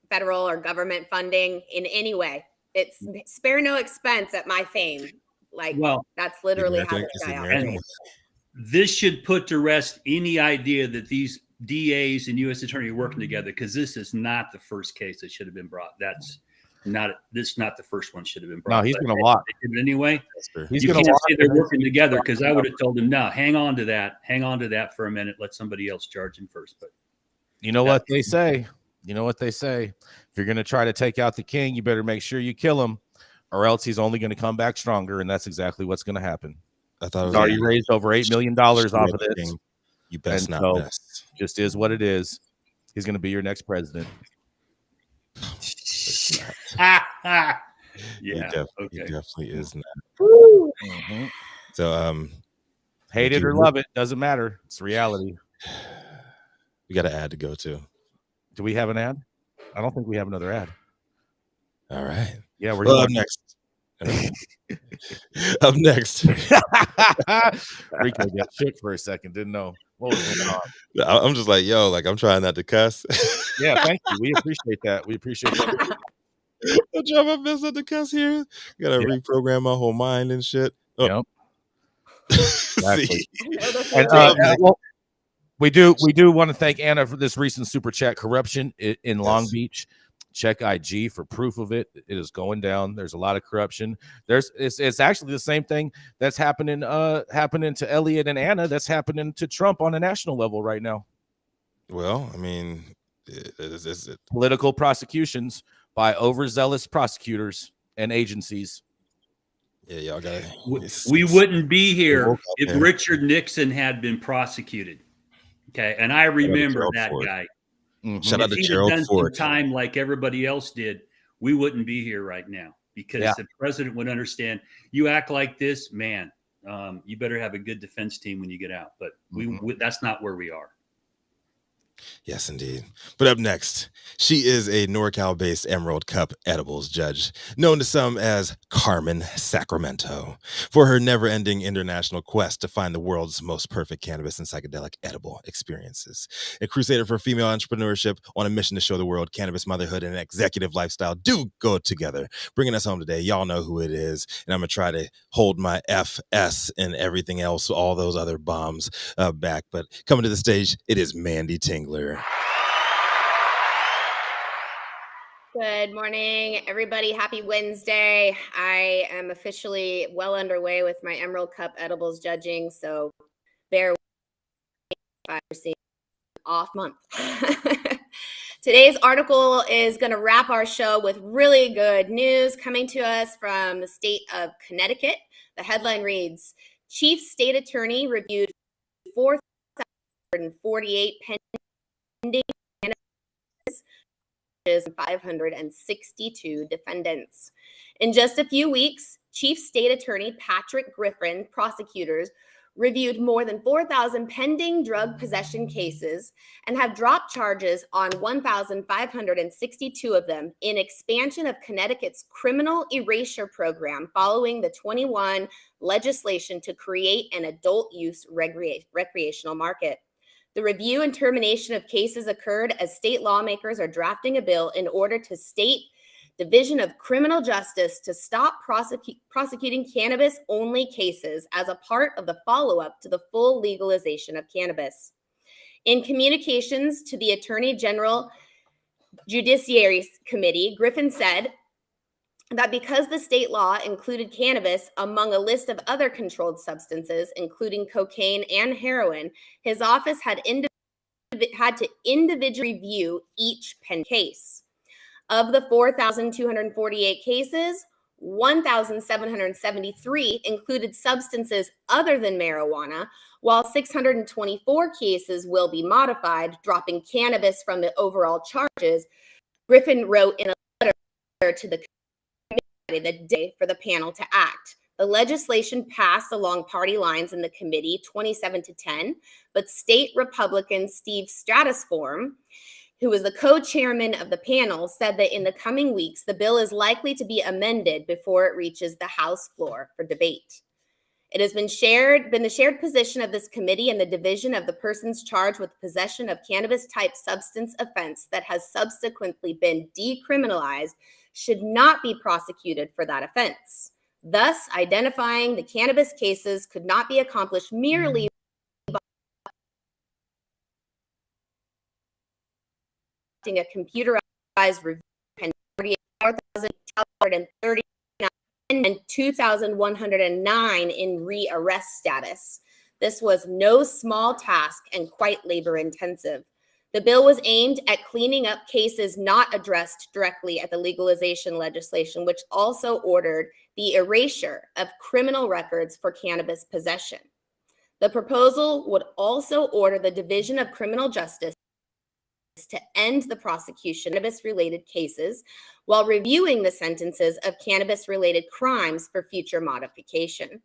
federal or government funding in any way. It's spare no expense at my fame. Like, Well, that's literally how American- this it's the guy American operates. this should put to rest any idea that these DAs and U.S. attorney are working together, because this is not the first case that should have been brought. That's not the first one should have been brought. No, he's But going to walk. they did it anyway. He's You going can't to walk. say they're working together, because I would have told him, no, hang on to that for a minute. Let somebody else charge him first. But You know what they say? If you're going to try to take out the king, you better make sure you kill him, or else he's only going to come back stronger. And that's exactly what's going to happen. I thought it He's was already raised over $8 million off of this. King. You best And not so- miss. Just is what it is. He's going to be your next president. yeah, He definitely is not. Mhm. So Hate it or love it, doesn't matter. It's reality. we got an ad to go to. Do we have an ad? I don't think we have another ad. All right. Yeah, we're Well, up going next. Up next. Rico got shook for a second. Didn't know what was going on. I'm just like, yo, like I'm trying not to cuss. Yeah, thank you. We appreciate that. We appreciate that. I'm trying my best not to cuss here. Gotta reprogram my whole mind and shit. Oh. Yep. See? And, well, we do want to thank Anna for this recent super chat. Corruption in Long Beach. Check IG for proof of it. It is going down. There's a lot of corruption. It's actually the same thing that's happening to Elliot and Anna. That's happening to Trump on a national level right now. Well, I mean, is it Political prosecutions by overzealous prosecutors and agencies. Yeah, y'all gotta. We wouldn't be here woke up if there. Richard Nixon had been prosecuted. Okay, and I remember Gerald that Ford. guy. Shout out If to he'd have Gerald done Ford. some time like everybody else did, we wouldn't be here right now, because the president would understand. You act like this, man. You better have a good defense team when you get out. But that's not where we are. Yes, indeed. But up next, she is a NorCal-based Emerald Cup edibles judge, known to some as Carmen Sacramento, for her never-ending international quest to find the world's most perfect cannabis and psychedelic edible experiences. A crusader for female entrepreneurship on a mission to show the world cannabis motherhood and executive lifestyle do go together. Bringing us home today, y'all know who it is, and I'm going to try to hold my FS and everything else, all those other bombs back. But coming to the stage, it is Manndie Tingler. Good morning, everybody. Happy Wednesday. I am officially well underway with my Emerald Cup edibles judging, so bear with me if I receive an off month. Today's article is going to wrap our show with really good news coming to us from the state of Connecticut. The headline reads, Chief State Attorney reviewed 4,448 pending 562 defendants. In just a few weeks, Chief State Attorney Patrick Griffin prosecutors reviewed more than 4,000 pending drug possession cases and have dropped charges on 1,562 of them in expansion of Connecticut's criminal erasure program following the 21 legislation to create an adult use recreational market. The review and termination of cases occurred as state lawmakers are drafting a bill in order to Division of Criminal Justice to stop prosecuting cannabis-only cases as a part of the follow-up to the full legalization of cannabis. In communications to the Attorney General Judiciary Committee, Griffin said that because the state law included cannabis among a list of other controlled substances, including cocaine and heroin, his office had to individually review each pen case. Of the 4,248 cases, 1,773 included substances other than marijuana, while 624 cases will be modified, dropping cannabis from the overall charges. Griffin wrote in a letter to the committee the day for the panel to act. The legislation passed along party lines in the committee 27-10, but state Republican Steve Stratusform, who was the co-chairman of the panel, said that in the coming weeks, the bill is likely to be amended before it reaches the House floor for debate. It has been the shared position of this committee and the division of the persons charged with possession of cannabis-type substance offense that has subsequently been decriminalized should not be prosecuted for that offense. Thus, identifying the cannabis cases could not be accomplished merely by a computerized review and 4,439 and 2,109 in rearrest status. This was no small task and quite labor intensive. The bill was aimed at cleaning up cases not addressed directly at the legalization legislation, which also ordered the erasure of criminal records for cannabis possession. The proposal would also order the Division of Criminal Justice to end the prosecution of cannabis-related cases while reviewing the sentences of cannabis-related crimes for future modification.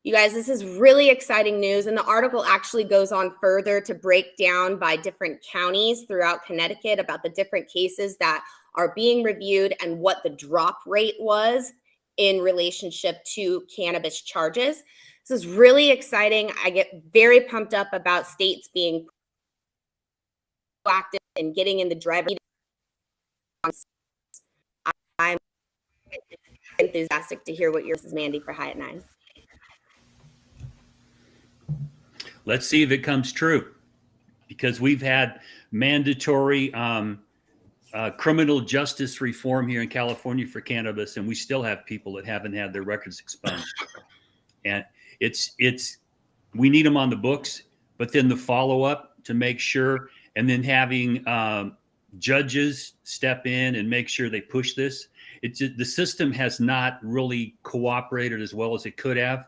You guys, this is really exciting news, and the article actually goes on further to break down by different counties throughout Connecticut about the different cases that are being reviewed and what the drop rate was in relationship to cannabis charges. This is really exciting. I get very pumped up about states being active and getting in the driver's seat. I'm enthusiastic to hear what yours is, Manndie, for High at 9. Let's see if it comes true, because we've had mandatory criminal justice reform here in California for cannabis, and we still have people that haven't had their records expunged. And we need them on the books, but then the follow-up to make sure, and then having judges step in and make sure they push this. The system has not really cooperated as well as it could have.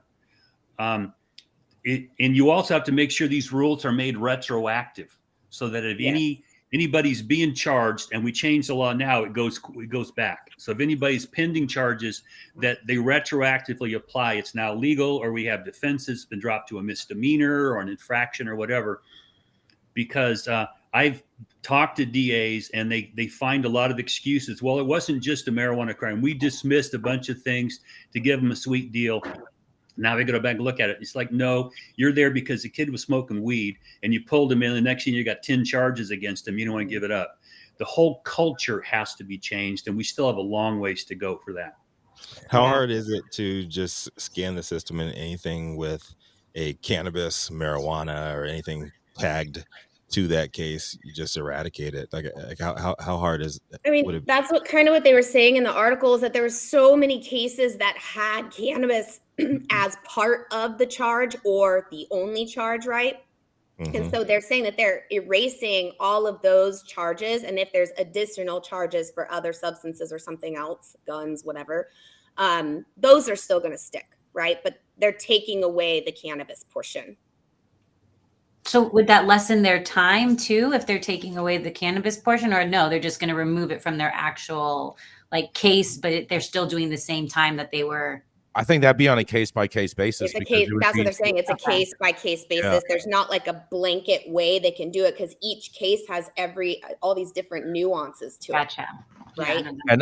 And you also have to make sure these rules are made retroactive, so that if anybody's being charged and we change the law now, it goes back. So if anybody's pending charges, that they retroactively apply, it's now legal, or we have defenses been dropped to a misdemeanor or an infraction or whatever. Because I've talked to DAs and they find a lot of excuses. Well, it wasn't just a marijuana crime. We dismissed a bunch of things to give them a sweet deal. Now they go back and look at it. It's like, no, you're there because the kid was smoking weed and you pulled him in. The next thing you got 10 charges against him. You don't want to give it up. The whole culture has to be changed, and we still have a long ways to go for that. How hard is it to just scan the system and anything with a cannabis, marijuana, or anything tagged to that case, you just eradicate it? Like how hard is it? I mean, that's what they were saying in the article, is that there were so many cases that had cannabis as part of the charge or the only charge, right? Mm-hmm. And so they're saying that they're erasing all of those charges, and if there's additional charges for other substances or something else, guns, whatever, those are still going to stick, right? But they're taking away the cannabis portion. So would that lessen their time too, if they're taking away the cannabis portion, or no, they're just going to remove it from their actual case, but they're still doing the same time that they were? I think that'd be on a case-by-case basis. It's a case, that's what they're saying. It's a case-by-case basis. Yeah. There's not like a blanket way they can do it, because each case has all these different nuances to it. Right. And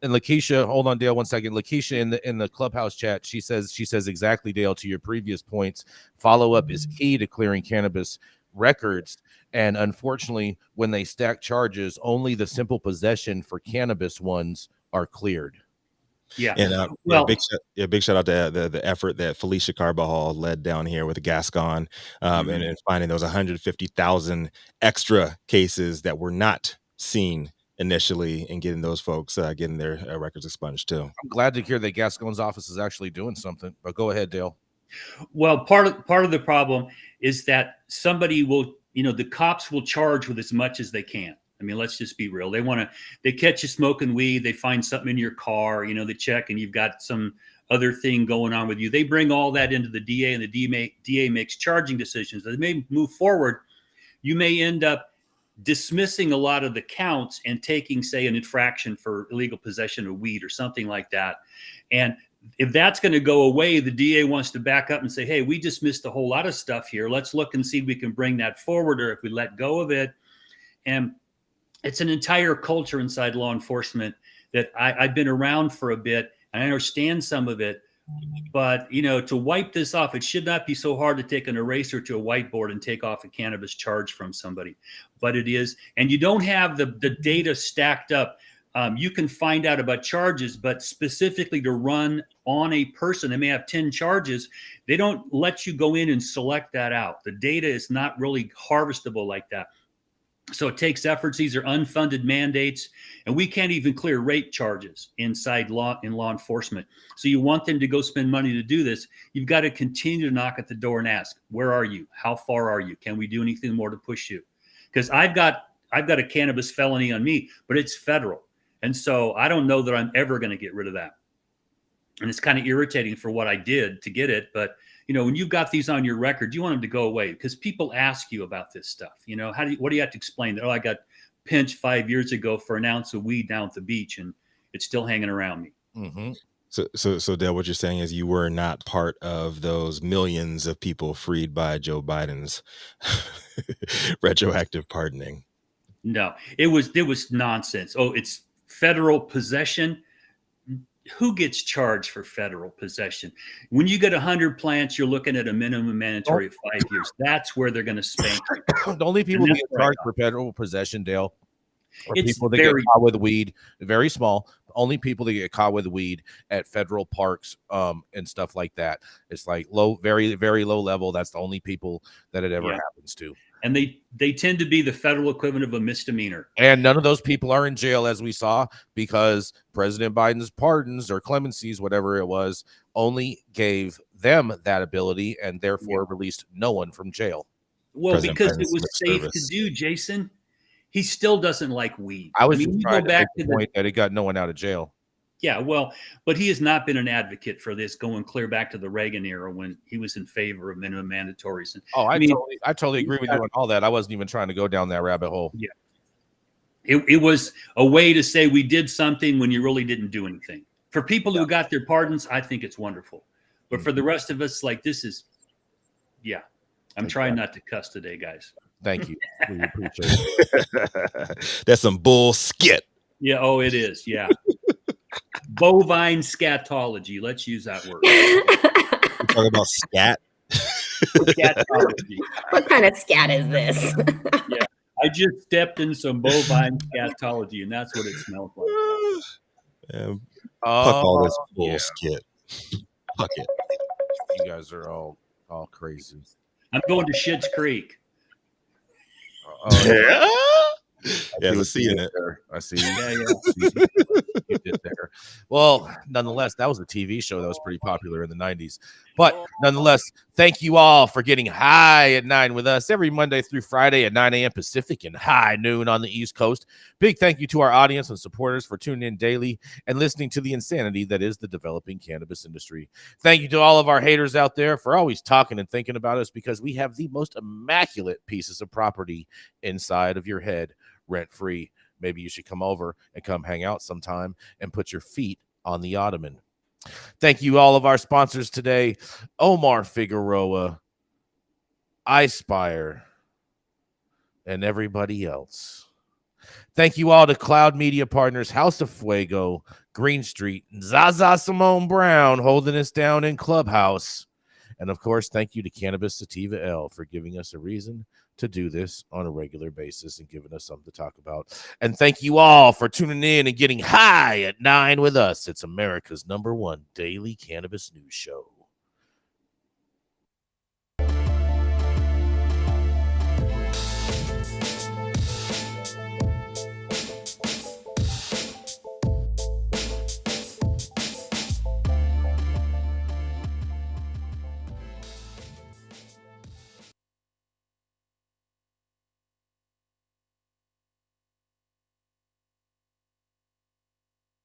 Lakeisha, hold on, Dale, 1 second. Lakeisha in the Clubhouse chat, she says exactly, Dale, to your previous points, follow-up is key to clearing cannabis records. And unfortunately, when they stack charges, only the simple possession for cannabis ones are cleared. Yeah. And well, big shout out to the effort that Felicia Carbajal led down here with the Gascon, and finding those 150,000 extra cases that were not seen initially, and getting those folks getting their records expunged too. I'm glad to hear that Gascon's office is actually doing something. But go ahead, Dale. well, part of the problem is that somebody will, the cops will charge with as much as they can. I mean, let's just be real. They catch you smoking weed. They find something in your car, they check and you've got some other thing going on with you. They bring all that into the DA, and the DA makes charging decisions. They may move forward. You may end up dismissing a lot of the counts and taking, say, an infraction for illegal possession of weed or something like that. And if that's going to go away, the DA wants to back up and say, hey, we just missed a whole lot of stuff here. Let's look and see if we can bring that forward, or if we let go of it. And it's an entire culture inside law enforcement that I've been around for a bit, and I understand some of it. But, to wipe this off, it should not be so hard to take an eraser to a whiteboard and take off a cannabis charge from somebody. But it is. And you don't have the data stacked up. You can find out about charges, but specifically to run on a person, they may have 10 charges. They don't let you go in and select that out. The data is not really harvestable like that. So it takes efforts. These are unfunded mandates, and we can't even clear rape charges inside law enforcement. So you want them to go spend money to do this. You've got to continue to knock at the door and ask, where are you? How far are you? Can we do anything more to push you? Because I've got a cannabis felony on me, but it's federal. And so I don't know that I'm ever going to get rid of that. And it's kind of irritating for what I did to get it. But, when you've got these on your record, you want them to go away, because people ask you about this stuff. What do you have to explain? That, I got pinched 5 years ago for an ounce of weed down at the beach, and it's still hanging around me. Mm-hmm. So Dale, what you're saying is you were not part of those millions of people freed by Joe Biden's retroactive pardoning. No, it was nonsense. Oh, it's federal possession. Who gets charged for federal possession? When you get 100 plants, you're looking at a minimum mandatory of 5 years. That's where they're going to spank you. The only people who get charged for federal possession, Dale, are It's people that get caught with weed. Very small. Only people that get caught with weed at federal parks and stuff like that. It's like low, very, very low level. That's the only people that it ever happens to. And they tend to be the federal equivalent of a misdemeanor. And none of those people are in jail, as we saw, because President Biden's pardons or clemencies, whatever it was, only gave them that ability, and therefore released no one from jail. Well, President because Biden's it was safe to do, Jason. He still doesn't like weed. I was you trying go to back make to the point that it got no one out of jail. Yeah, well, but he has not been an advocate for this, going clear back to the Reagan era when he was in favor of minimum mandatories. And I totally agree with you on all that. I wasn't even trying to go down that rabbit hole. Yeah, it was a way to say we did something when you really didn't do anything. For people who got their pardons, I think it's wonderful. But for the rest of us, like, this is, I'm trying not to cuss today, guys. Thank you. We appreciate it. That's some bull skit. Yeah. Oh, it is. Yeah. Bovine scatology. Let's use that word. We're talking about scat. Scatology. What kind of scat is this? Yeah. I just stepped in some bovine scatology, and that's what it smells like. Fuck all this bull skit. Fuck it. You guys are all crazy. I'm going to Schitt's Creek. I see it. I see. You did there. Well, nonetheless, that was a TV show that was pretty popular in the 90s. But nonetheless, thank you all for getting high at 9 with us every Monday through Friday at 9 a.m. Pacific and high noon on the East Coast. Big thank you to our audience and supporters for tuning in daily and listening to the insanity that is the developing cannabis industry. Thank you to all of our haters out there for always talking and thinking about us, because we have the most immaculate pieces of property inside of your head, rent-free. Maybe you should come over and come hang out sometime and put your feet on the ottoman. Thank you all of our sponsors today: Omar Figueroa, iSpire, and everybody else. Thank you all to Cloud Media Partners, House of Fuego, Green Street, and Zaza Simone Brown holding us down in Clubhouse. And of course, thank you to Cannabis Sativa L for giving us a reason to do this on a regular basis and giving us something to talk about. And thank you all for tuning in and getting high at 9 with us. It's America's #1 daily cannabis news show.